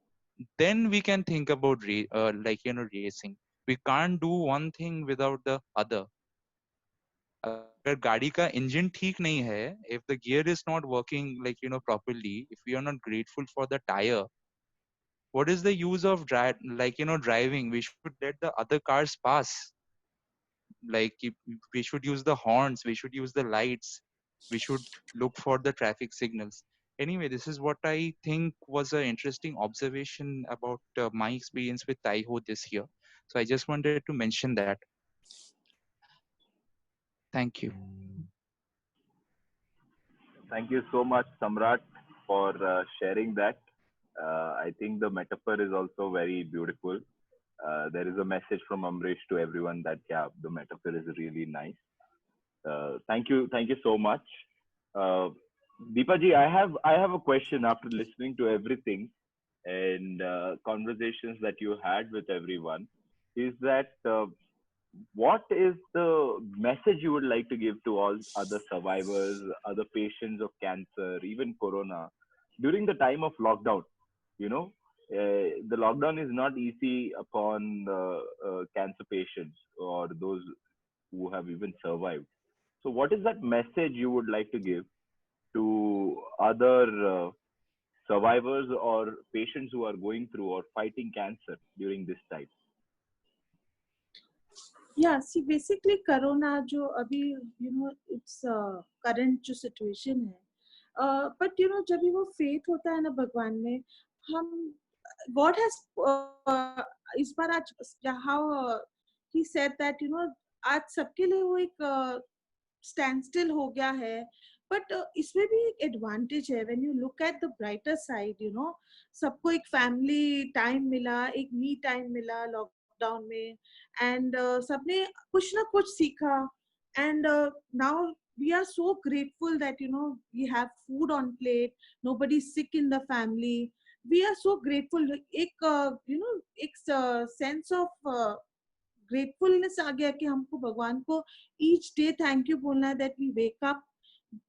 Then we can think about racing. We can't do one thing without the other. अगर गाड़ी का engine ठीक नहीं है, if the gear is not working properly, if we are not grateful for the tire, what is the use of driving? We should let the other cars pass. We should use the horns, we should use the lights, we should look for the traffic signals. Anyway, this is what I think was an interesting observation about my experience with Taiho this year. So I just wanted to mention that. Thank you. Thank you so much, Samrat, for sharing that. I think the metaphor is also very beautiful. There is a message from Amrish to everyone that, yeah, the metaphor is really nice. Thank you so much. Deepa ji, I have a question after listening to everything and conversations that you had with everyone. Is that what is the message you would like to give to all other survivors, other patients of cancer, even corona, during the time of lockdown? You know, the lockdown is not easy upon cancer patients or those who have even survived. So what is that message you would like to give to other survivors or patients who are going through or fighting cancer during this time? Yeah, see, basically corona जो अभी it's current जो situation है, but जब भी वो faith होता है ना भगवान में, हम God has इस बार आज how he said that आज सबके लिए वो एक stand still हो गया है, but इसमें भी एक advantage है. When you look at the brighter side, सबको एक family time मिला, एक me time मिला lockdown में, and सबने कुछ ना कुछ सीखा, and now we are so grateful that we have food on plate, nobody's sick in the family. We are so grateful. एक एक sense of gratefulness आ गया कि हमको भगवान को each day thank you बोलना है that we wake up,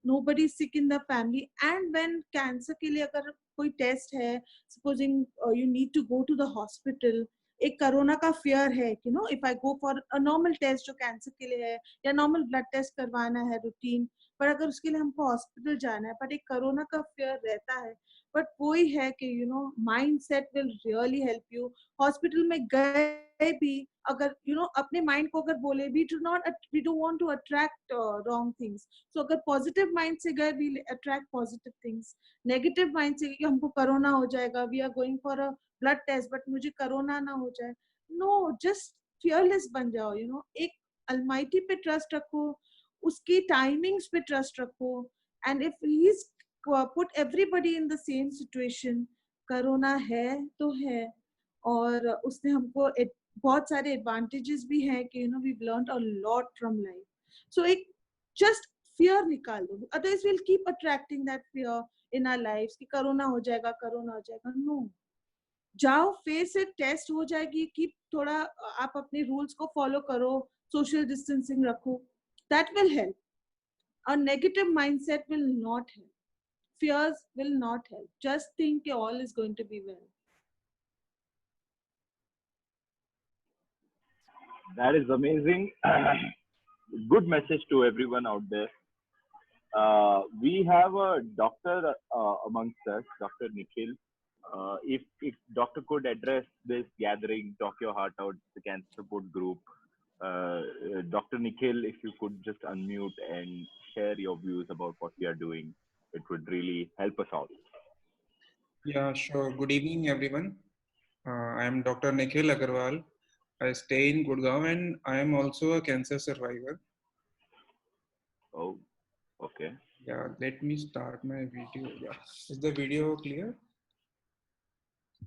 nobody sick in the family. And when cancer के लिए अगर कोई test है, supposing you need to go to the hospital, एक कोरोना का fear है कि if I go for a normal test जो cancer के लिए है या normal blood test करवाना है routine, पर अगर उसके लिए हमको hospital जाना है, पर एक कोरोना का fear रहता है. But वही है कि mindset will really help you. Hospital में गए भी अगर अपने mind को अगर बोले, we don't want to attract wrong things. So अगर positive mind से गए, we attract positive things. Negative mind से कि हमको कोरोना हो जाएगा, we are going for a blood test, but मुझे कोरोना ना हो जाए. No, just fearless बन जाओ. एक Almighty पे trust रखो, उसकी timings पे trust रखो, and if he's put everybody in the same situation, corona है तो है, और उसने हमको बहुत सारे advantages भी हैं कि we've learned a lot from life. So एक just fear निकाल दो, otherwise we'll keep attracting that fear in our lives कि कोरोना हो जाएगा. No, जाओ, face it, test हो जाएगी, keep थोड़ा आप अपने rules को follow करो, social distancing रखो, that will help. A negative mindset will not help. Fears will not help. Just think all is going to be well. That is amazing. Good message to everyone out there. We have a doctor amongst us, Dr. Nikhil. If doctor could address this gathering, Talk Your Heart Out, the cancer support group. Dr. Nikhil, if you could just unmute and share your views about what we are doing, it would really help us out. Yeah, sure. Good evening, everyone. I am Dr. Nikhil Agarwal. I stay in Gurgaon and I am also a cancer survivor. Oh, okay. Yeah, let me start my video. Yeah, is the video clear?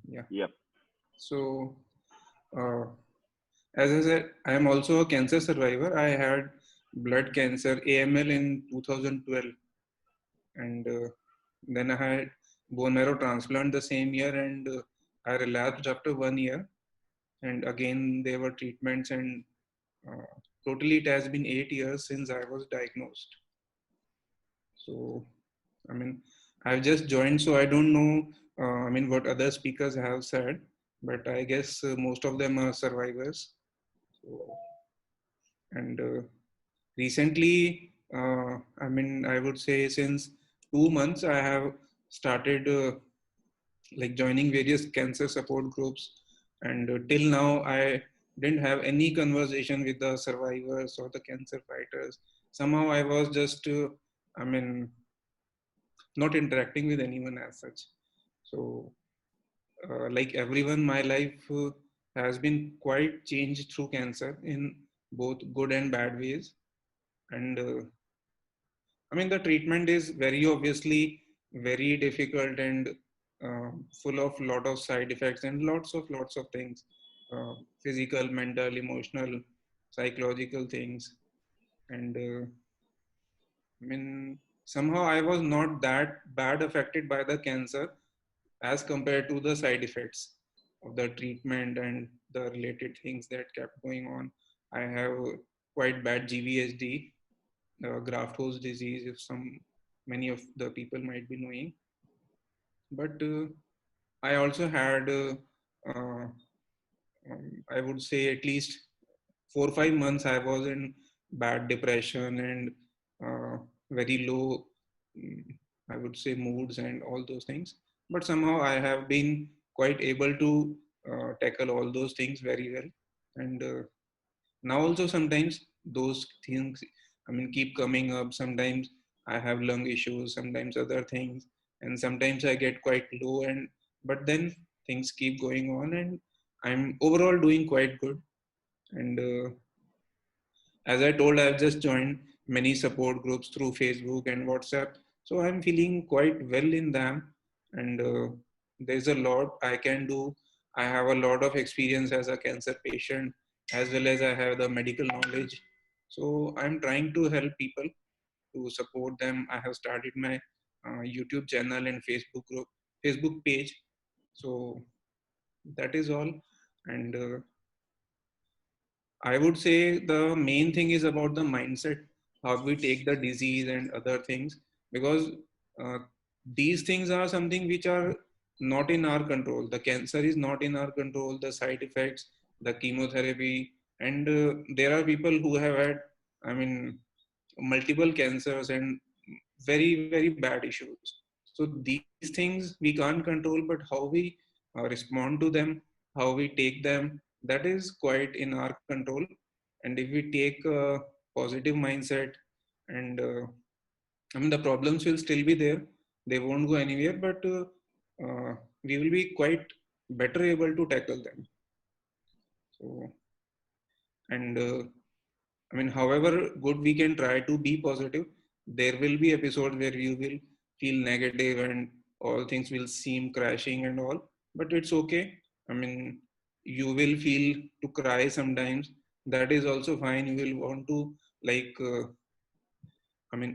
Yeah. Yep. So, as I said, I am also a cancer survivor. I had blood cancer, AML, in 2012. And then I had bone marrow transplant the same year, and I relapsed after 1 year. And again, there were treatments, and totally it has been 8 years since I was diagnosed. So, I mean, I've just joined, so I don't know, what other speakers have said, but I guess most of them are survivors. So, and recently, I would say since 2 months, I have started like joining various cancer support groups, and till now, I didn't have any conversation with the survivors or the cancer fighters. Somehow, I was just, I mean, not interacting with anyone as such. So, like everyone, my life has been quite changed through cancer in both good and bad ways. And the treatment is very obviously very difficult and full of lot of side effects and lots of things, physical, mental, emotional, psychological things. And somehow I was not that bad affected by the cancer as compared to the side effects of the treatment and the related things that kept going on. I have quite bad GVHD, graft host disease, if many of the people might be knowing. But I also had, uh, I would say, at least 4 or 5 months I was in bad depression and very low, mm, I would say, moods and all those things. But somehow I have been quite able to tackle all those things very well. And now also sometimes those things, keep coming up. Sometimes I have lung issues, sometimes other things, and sometimes I get quite low. And but then things keep going on, and I'm overall doing quite good. And as I told, I've just joined many support groups through Facebook and WhatsApp. So I'm feeling quite well in them. And there's a lot I can do. I have a lot of experience as a cancer patient, as well as I have the medical knowledge. So I'm trying to help people, to support them. I have started my YouTube channel and Facebook page. So that is all. And I would say the main thing is about the mindset, how we take the disease and other things, because uh, these things are something which are not in our control. The cancer is not in our control, the side effects, the chemotherapy, and there are people who have had, multiple cancers and very, very bad issues. So these things we can't control, but how we respond to them, how we take them, that is quite in our control. And if we take a positive mindset, and the problems will still be there, they won't go anywhere, but we will be quite better able to tackle them. So, and however good we can try to be positive, there will be episodes where you will feel negative and all things will seem crashing and all, but it's okay. I mean, you will feel to cry sometimes. That is also fine. You will want to, like,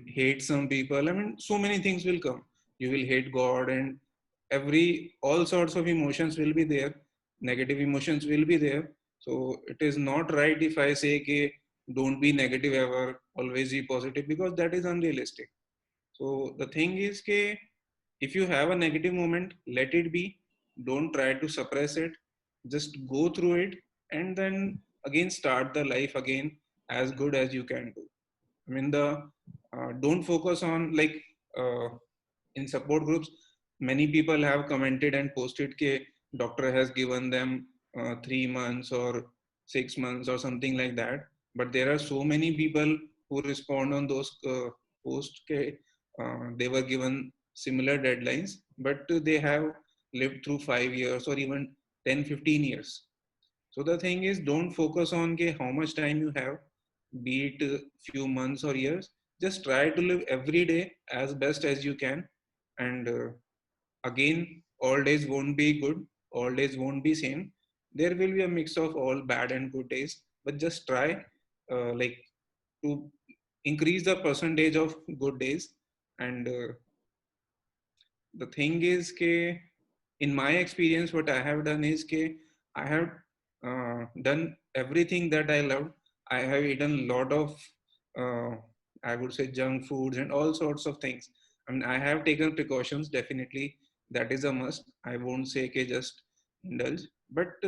hate some people. So many things will come. You will hate God, and all sorts of emotions will be there. Negative emotions will be there. So it is not right if I say, okay, don't be negative ever, always be positive, because that is unrealistic. So the thing is, okay, if you have a negative moment, let it be. Don't try to suppress it. Just go through it, and then again start the life again as good as you can do. The don't focus on, like, uh, in support groups, many people have commented and posted that doctor has given them 3 months or 6 months or something like that. But there are so many people who respond on those posts that they were given similar deadlines, but they have lived through 5 years or even 10, 15 years. So the thing is, don't focus on how much time you have, be it a few months or years. Just try to live every day as best as you can. And again, all days won't be good, all days won't be same. There will be a mix of all bad and good days, but just try, like, to increase the percentage of good days. And the thing is ke, in my experience, what I have done is ke, I have done everything that I loved. I have eaten a lot of, I would say, junk foods and all sorts of things. I mean, I have taken precautions, definitely. That is a must. I won't say ke just indulge. But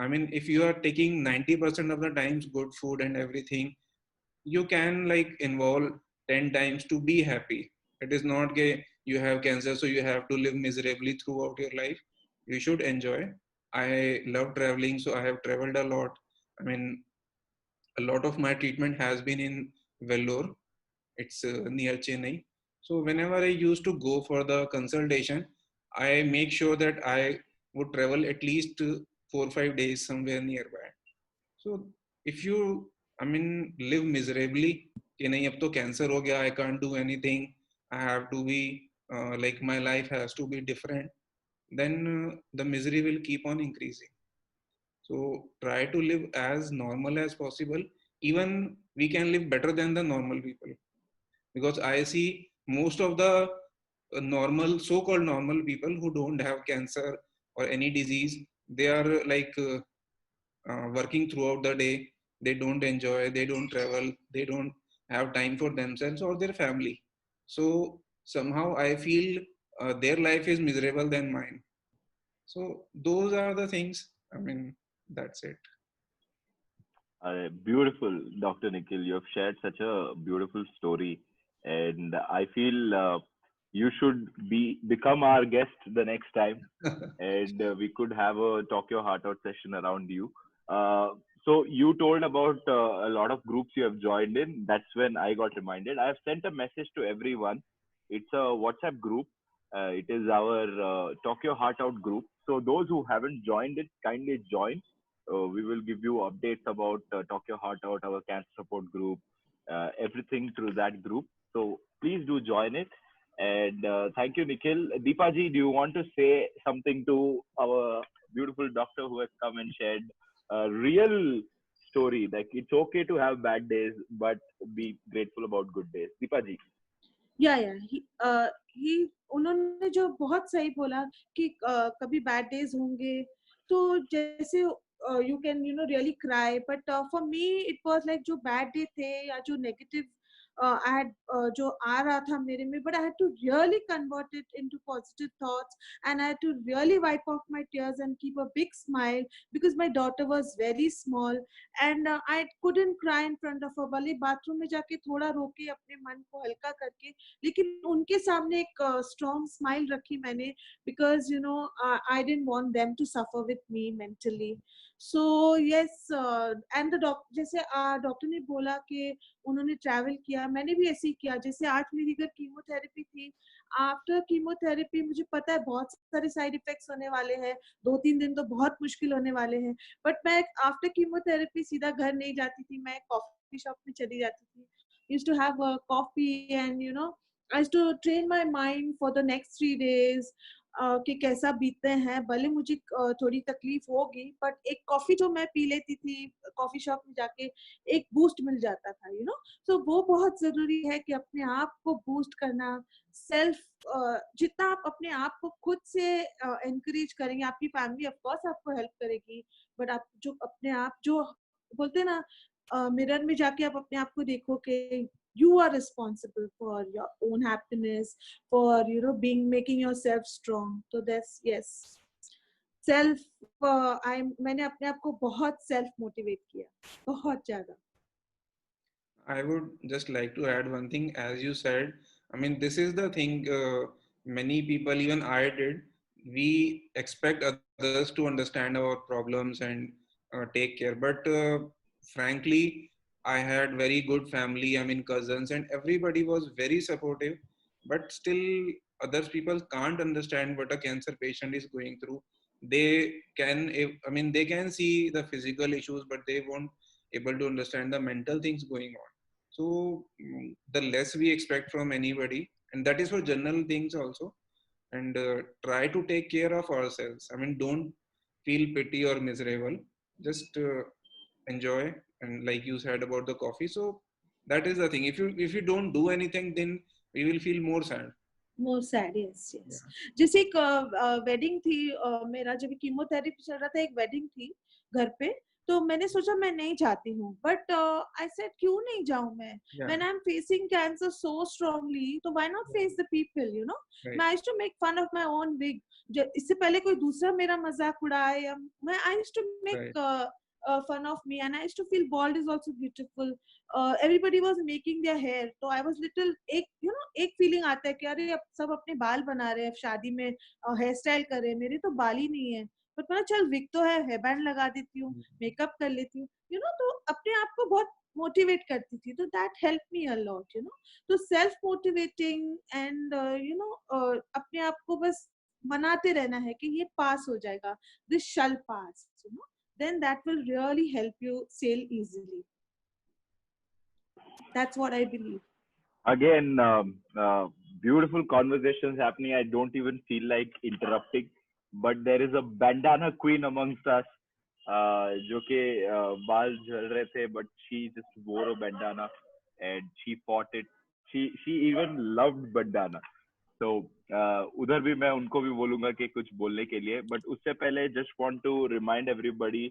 I mean, if you are taking 90% of the times good food and everything, you can like involve 10 times to be happy. It is not gay, you have cancer, so you have to live miserably throughout your life. You should enjoy. I love traveling, so I have traveled a lot. I mean, a lot of my treatment has been in Vellore. It's near Chennai. So whenever I used to go for the consultation, I make sure that I would travel at least 4 or 5 days somewhere nearby. So if you, I mean, live miserably, कि नहीं अब तो cancer हो गया, I can't do anything, I have to be like my life has to be different, then the misery will keep on increasing. So try to live as normal as possible. Even we can live better than the normal people, because I see most of the normal, so-called normal people who don't have cancer or any disease, they are like working throughout the day. They don't enjoy, they don't travel, they don't have time for themselves or their family. So somehow I feel their life is miserable than mine. So those are the things. I mean, that's it. Beautiful, Dr. Nikhil. You have shared such a beautiful story, and I feel you should become our guest the next time, and we could have a talk your heart out session around you. Uh, so you told about a lot of groups you have joined in. That's when I got reminded. I have sent a message to everyone. It's a WhatsApp group. It is our Talk Your Heart Out group. So those who haven't joined it, kindly join. We will give you updates about Talk Your Heart Out, our cancer support group, everything through that group. So please do join it. And thank you, Nikhil. Deepaji, do you want to say something to our beautiful doctor who has come and shared a real story? Like it's okay to have bad days, but be grateful about good days. Deepaji. या ही उन्होंने जो बहुत सही बोला कि कभी bad days होंगे, तो जैसे you can really cry, but for me it was like जो बैड डे थे या जो नेगेटिव आई हैड जो आ रहा था मेरे में, but I had to really convert it into positive thoughts and I had to really wipe off my tears and keep a big smile because my daughter was very small and I couldn't cry in front of her. भले bathroom में जाके थोड़ा रोके अपने मन को हल्का करके, लेकिन उनके सामने एक स्ट्रॉन्ग स्माइल रखी मैंने, because I didn't want them to suffer with me mentally. So yes, and the doctor, जैसे डॉक्टर ने बोला कि उन्होंने ट्रैवल किया, मैंने भी ऐसे ही किया। जैसे आज मेरी अगर कीमोथेरेपी थी, आफ्टर कीमोथेरेपी मुझे पता है बहुत सारे साइड इफेक्ट्स होने वाले हैं, 2-3 दिन तो बहुत मुश्किल होने वाले हैं, बट मैं आफ्टर कीमोथेरेपी सीधा घर नहीं जाती थी, मैं कॉफी शॉप में चली जाती थी, used to have a coffee, and I used to train my mind for the next 3 days कि कैसा बीतते हैं। भले मुझे थोड़ी तकलीफ होगी, बट एक कॉफी जो मैं पी लेती थी कॉफी शॉप में जाके, एक बूस्ट मिल जाता था, सो वो बहुत जरूरी है कि अपने आप को बूस्ट करना। सेल्फ, जितना आप अपने आप को खुद से एनकरेज करेंगे, आपकी फैमिली ऑफ कोर्स आपको हेल्प करेगी, बट आप जो अपने आप, जो बोलते हैं ना, मिरर में जाके आप अपने आप को देखो कि you are responsible for your own happiness, for making yourself strong. So that's, yes, self, मैंने अपने आप को बहुत self motivate किया, बहुत ज्यादा। I would just like to add one thing. As you said, I mean, this is the thing many people, even I did, we expect others to understand our problems and take care, but frankly, I had very good family, I mean cousins, and everybody was very supportive, but still others people can't understand what a cancer patient is going through. They can, I mean, they can see the physical issues, but they won't able to understand the mental things going on. So the less we expect from anybody, and that is for general things also, and try to take care of ourselves. I mean, don't feel pity or miserable, just enjoy. And like you said about the coffee, so That is the thing. If you don't do anything, then you will feel more sad. More sad, yes, yes. जैसे एक wedding थी, मेरा जब chemotherapy चल रहा था, एक wedding थी घर पे, तो मैंने सोचा मैं नहीं जाती हूँ, बट आई सेड क्यों नहीं जाऊँ मैं, when I am facing cancer so strongly, तो why not face the people, you know. मैं I used to make fun of my own wig. इससे पहले कोई दूसरा मेरा मजाक उड़ाए, या मैं I used to make fun of me, and I used to feel bald is also beautiful. Everybody was making their hair, so I was little, एक feeling आता है कि अरे अब सब अपने बाल बना रहे हैं, शादी में हेयर स्टाइल कर रहे हैं, मेरे तो बाल ही नहीं है, बट मैं चल विग तो है, हेयर बैंड लगा देती हूँ, मेकअप कर लेती हूँ, तो अपने आप को बहुत मोटिवेट करती थी, तो that help me a lot, तो सेल्फ मोटिवेटिंग एंड अपने आप को बस बनाते रहना है कि ये पास हो जाएगा, this shell pass, then that will really help you sail easily. That's what I believe. Again, beautiful conversations happening. I don't even feel like interrupting, but there is a bandana queen amongst us, जो कि बाल झड़ रहे थे, but she just wore a bandana and she fought it. She even loved bandana. तो उधर भी मैं उनको भी बोलूंगा कि कुछ बोलने के लिए, बट उससे पहले just want to remind everybody,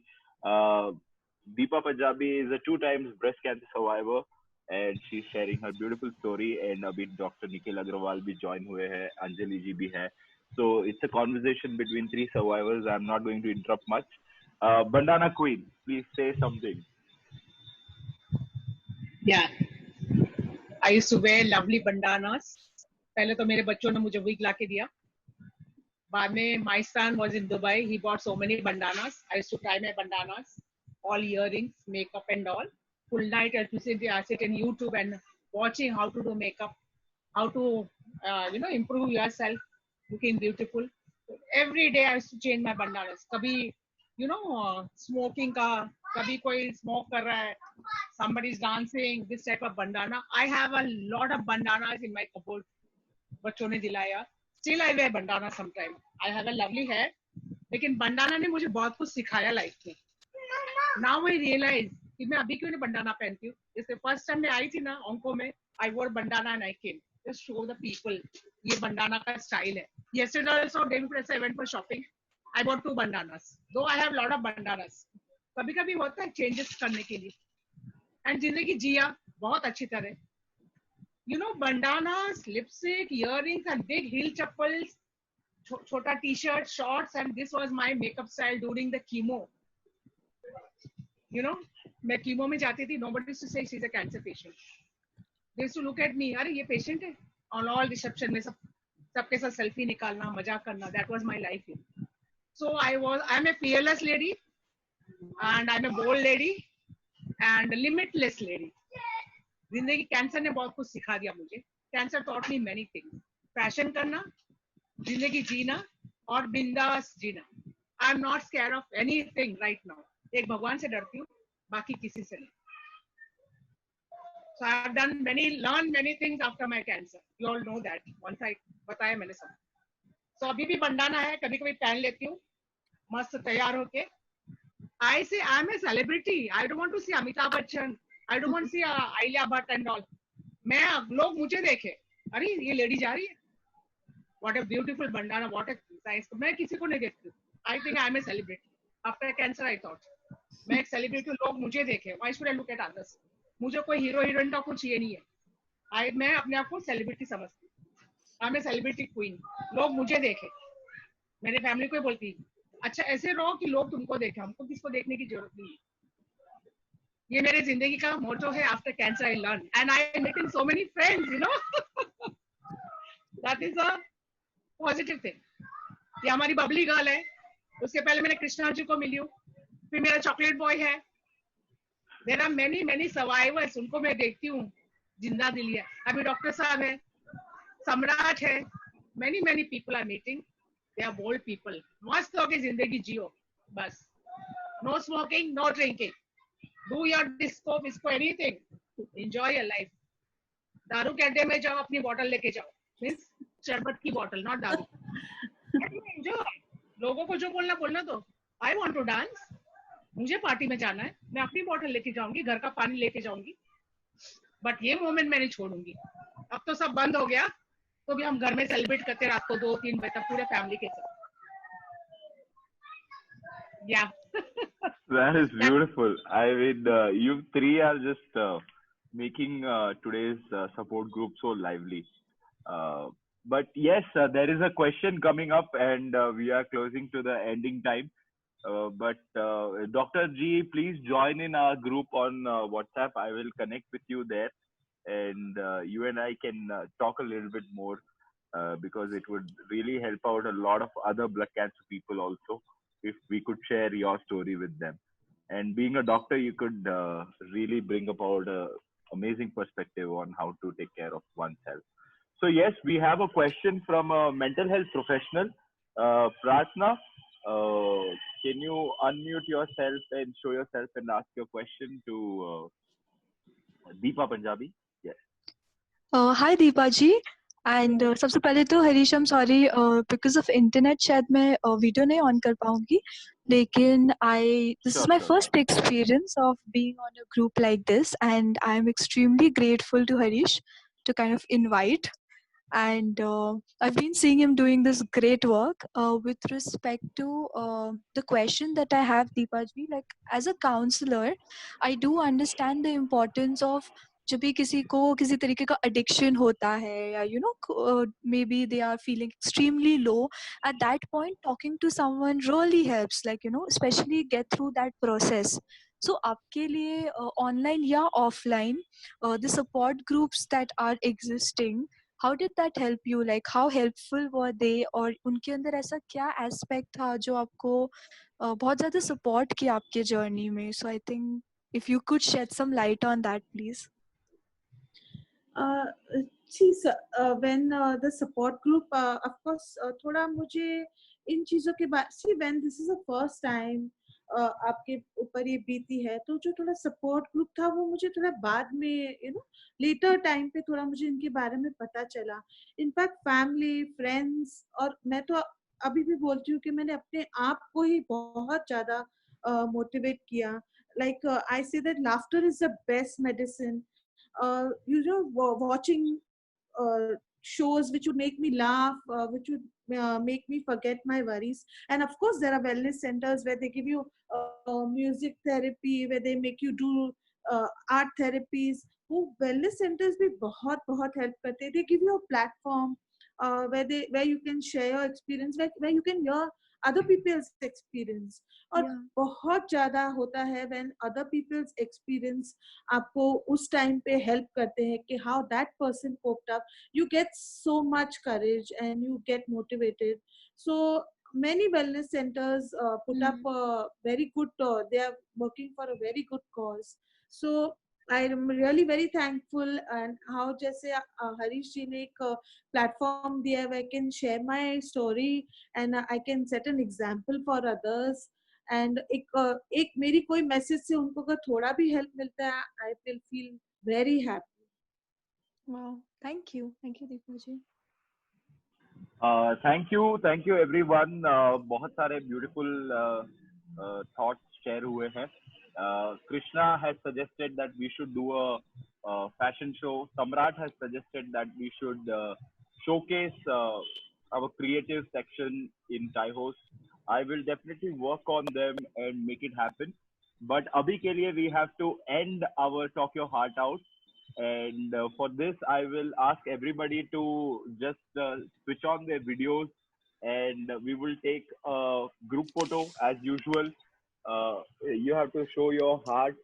Deepa Punjabi is a 2 times breast cancer survivor and she is sharing her beautiful story. And अभी डॉक्टर निखिल अग्रवाल भी ज्वाइन हुए हैं, अंजलि जी भी है. So it's a conversation between 3 survivors. I am not going to interrupt much. Bandana Queen, please say something. Yeah, I used to wear lovely bandanas. पहले तो मेरे बच्चों ने मुझे विग ला के दिया, बाद में my son was in Dubai, he bought so many bandanas. I used to tie my bandanas, all earrings, makeup and all. Full night I used to sit in YouTube and watching how to do makeup, how to improve yourself, looking beautiful. Every day I used to change my bandanas. कभी smoking का, कभी कोई smoke कर रहा है, somebody is dancing, this type of bandana. I have a lot of bandanas in my cupboard. बच्चों ने दिलाया. Still I wear bandana sometimes. I have a lovely hair. लेकिन bandana ने मुझे बहुत कुछ सिखाया लाइफ में. Now I realize कि मैं अभी क्यों नहीं bandana पहनती हूँ. जैसे first time मैं आई थी ना ऑंको में, I wore bandana and I came. Just show the people ये bandana का style है. Yesterday also day before I went for shopping. I bought 2 bandanas. Though I have lot of bandanas. कभी-कभी होता है changes करने के लिए. And जिंदगी जिया बहुत अच्छी तरह. Bandanas, lipstick, earrings, and big heel chappals, chota t-shirt, shorts, and this was my makeup style during the chemo. मैं chemo में जाती थी, nobody used to say she's a cancer patient. They used to look at me, अरे ये patient है. On all reception में सबके साथ selfie निकालना, मजाक करना. That was my life. So I'm a fearless lady, and I'm a bold lady, and a limitless lady. जिंदगी कैंसर ने बहुत कुछ सिखा दिया मुझे. Cancer taught me many things. Passion करना, जिंदगी जीना और बिंदास जीना. I'm not scared of anything right now. एक भगवान से डरती हूँ, बाकी किसी से नहीं. So I've learned many things after my cancer. You all know that. Once I बताया मैंने सब. So अभी भी बंडाना है, कभी-कभी पहन लेती हूँ, मस्त तैयार होके. I say I'm a celebrity. I don't want to see Amitabh Bachchan. I don't want to see Alia Bhatt and all. लोग मुझे देखे, अरे ये लेडी जा रही है. What a beautiful bandana, what a size. मैं किसी को नहीं देखती. I think I'm a celebrity. After cancer, I thought, मैं एक celebrity हूँ, लोग मुझे देखे. Why should I look at others? मुझे कोई हीरो हीरोइन का कुछ ये नहीं है. मैं अपने आप को celebrity समझती हूँ. I'm a celebrity queen. लोग मुझे देखे. मेरे फैमिली को बोलती, अच्छा ऐसे रहो कि लोग तुमको देखे, हमको किसको देखने की जरूरत नहीं है. ये मेरे जिंदगी का मोटो है. After cancer I learn and I making so many friends, that is a positive thing. ये हमारी बबली गर्ल है. उसके पहले मैंने कृष्णा जी को मिली हूँ, फिर मेरा चॉकलेट बॉय है. There are many many survivors, उनको मैं देखती हूँ जिंदा दिली है. अभी डॉक्टर साहब है, सम्राट है. Many many people are meeting. They are bold people. मस्त होके जिंदगी जियो बस. No smoking, no drinking. Do your disco, disco, anything. Enjoy your life. दारू के अड्डे में जाओ, अपनी बोतल लेके जाओ. Means शरबत की बोतल, not दारू. Enjoy. लोगों को जो बोलना दो. I want to dance. मुझे पार्टी में जाना है. मैं अपनी बोतल लेके जाऊंगी, घर का पानी लेके जाऊंगी. बट ये मोमेंट मैं नहीं छोड़ूंगी. अब तो सब बंद हो गया, तो भी हम घर में सेलिब्रेट करते रात को 2-3 बजे तक पूरे फैमिली के साथ. Yeah. That is beautiful. I mean, you three are just making today's support group so lively. But yes, there is a question coming up, and we are closing to the ending time. But Dr. G, please join in our group on WhatsApp. I will connect with you there, and you and I can talk a little bit more because it would really help out a lot of other blood cancer people also if we could share your story with them. And being a doctor, you could really bring about a amazing perspective on how to take care of oneself. So yes, we have a question from a mental health professional, Pratna. Can you unmute yourself and show yourself and ask your question to Deepa Punjabi? Yes. Hi Deepa ji and सबसे पहले तो Harish I am sorry because of internet शायद मैं video नहीं on कर पाऊंगी लेकिन this is my first experience of being on a group like this and I am extremely grateful to Harish to kind of invite and I've been seeing him doing this great work with respect to the question that I have Deepaji, like as a counselor I do understand the importance of जब भी किसी को किसी तरीके का addiction होता है या you know maybe they are feeling extremely low at that point talking to someone really helps like you know especially get through that process. So आपके लिए online या offline the support groups that are existing how did that help you like how helpful were they और उनके अंदर ऐसा क्या aspect था जो आपको बहुत ज़्यादा support किया आपके journey में. So I think if you could shed some light on that please. See, when the support group, of course, थोड़ा मुझे इन चीज़ों के बाद see when this is the first time आपके ऊपर ये बीती है तो जो थोड़ा सपोर्ट ग्रुप था वो मुझे थोड़ा बाद में you know लेटर टाइम पे थोड़ा मुझे इनके बारे में पता चला. इनफैक्ट फैमिली फ्रेंड्स और मैं तो अभी भी बोलती हूँ कि मैंने अपने आप को ही बहुत ज़्यादा मोटिवेट किया. Like I say that laughter is the best medicine. You know, watching shows which would make me laugh, which would make me forget my worries. And of course, there are wellness centers where they give you music therapy, where they make you do art therapies. वो wellness centers भी बहुत help करते हैं. They give you a platform where you can share your experience, where you can hear other people's experience. और बहुत ज़्यादा होता है when other people's experience आपको उस टाइम पे help करते हैं कि how that person coped up. You get so much courage and you get motivated. So many wellness centers put up a very good, they are working for a very good cause. So I am really very thankful and how जैसे हरीश जी ने एक platform दिया है where I can share my story and I can set an example for others. And एक मेरी कोई message से उनको अगर थोड़ा भी हेल्प मिलता है I will feel very happy. Wow, thank you Deepa ji. Thank you everyone. बहुत सारे beautiful thoughts share हुए हैं. Krishna has suggested that we should do a fashion show. Samrat has suggested that we should showcase our creative section in Taiho's. I will definitely work on them and make it happen. But abhi ke liye we have to end our Talk Your Heart Out. And for this, I will ask everybody to just switch on their videos and we will take a group photo as usual. You have to show your heart.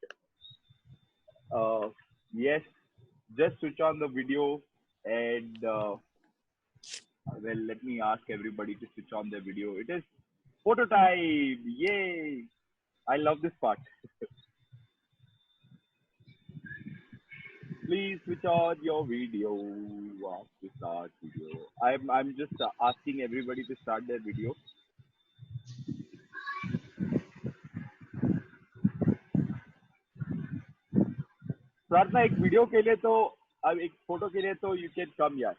Yes, just switch on the video and well, let me ask everybody to switch on their video. It is photo time. Yay! I love this part. Please switch on your video. To start video. I'm just asking everybody to start their video. प्रार्थना एक video के लिए तो अब एक photo के लिए तो you can come यार.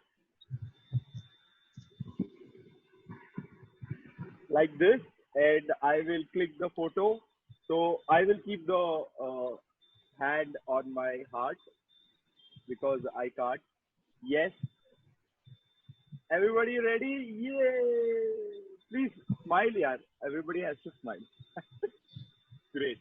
Like this, and I will click the photo. So I will keep the hand on my heart. because I can't. Yes. Everybody ready? Yay! Please smile, yaar. Everybody has to smile. Great.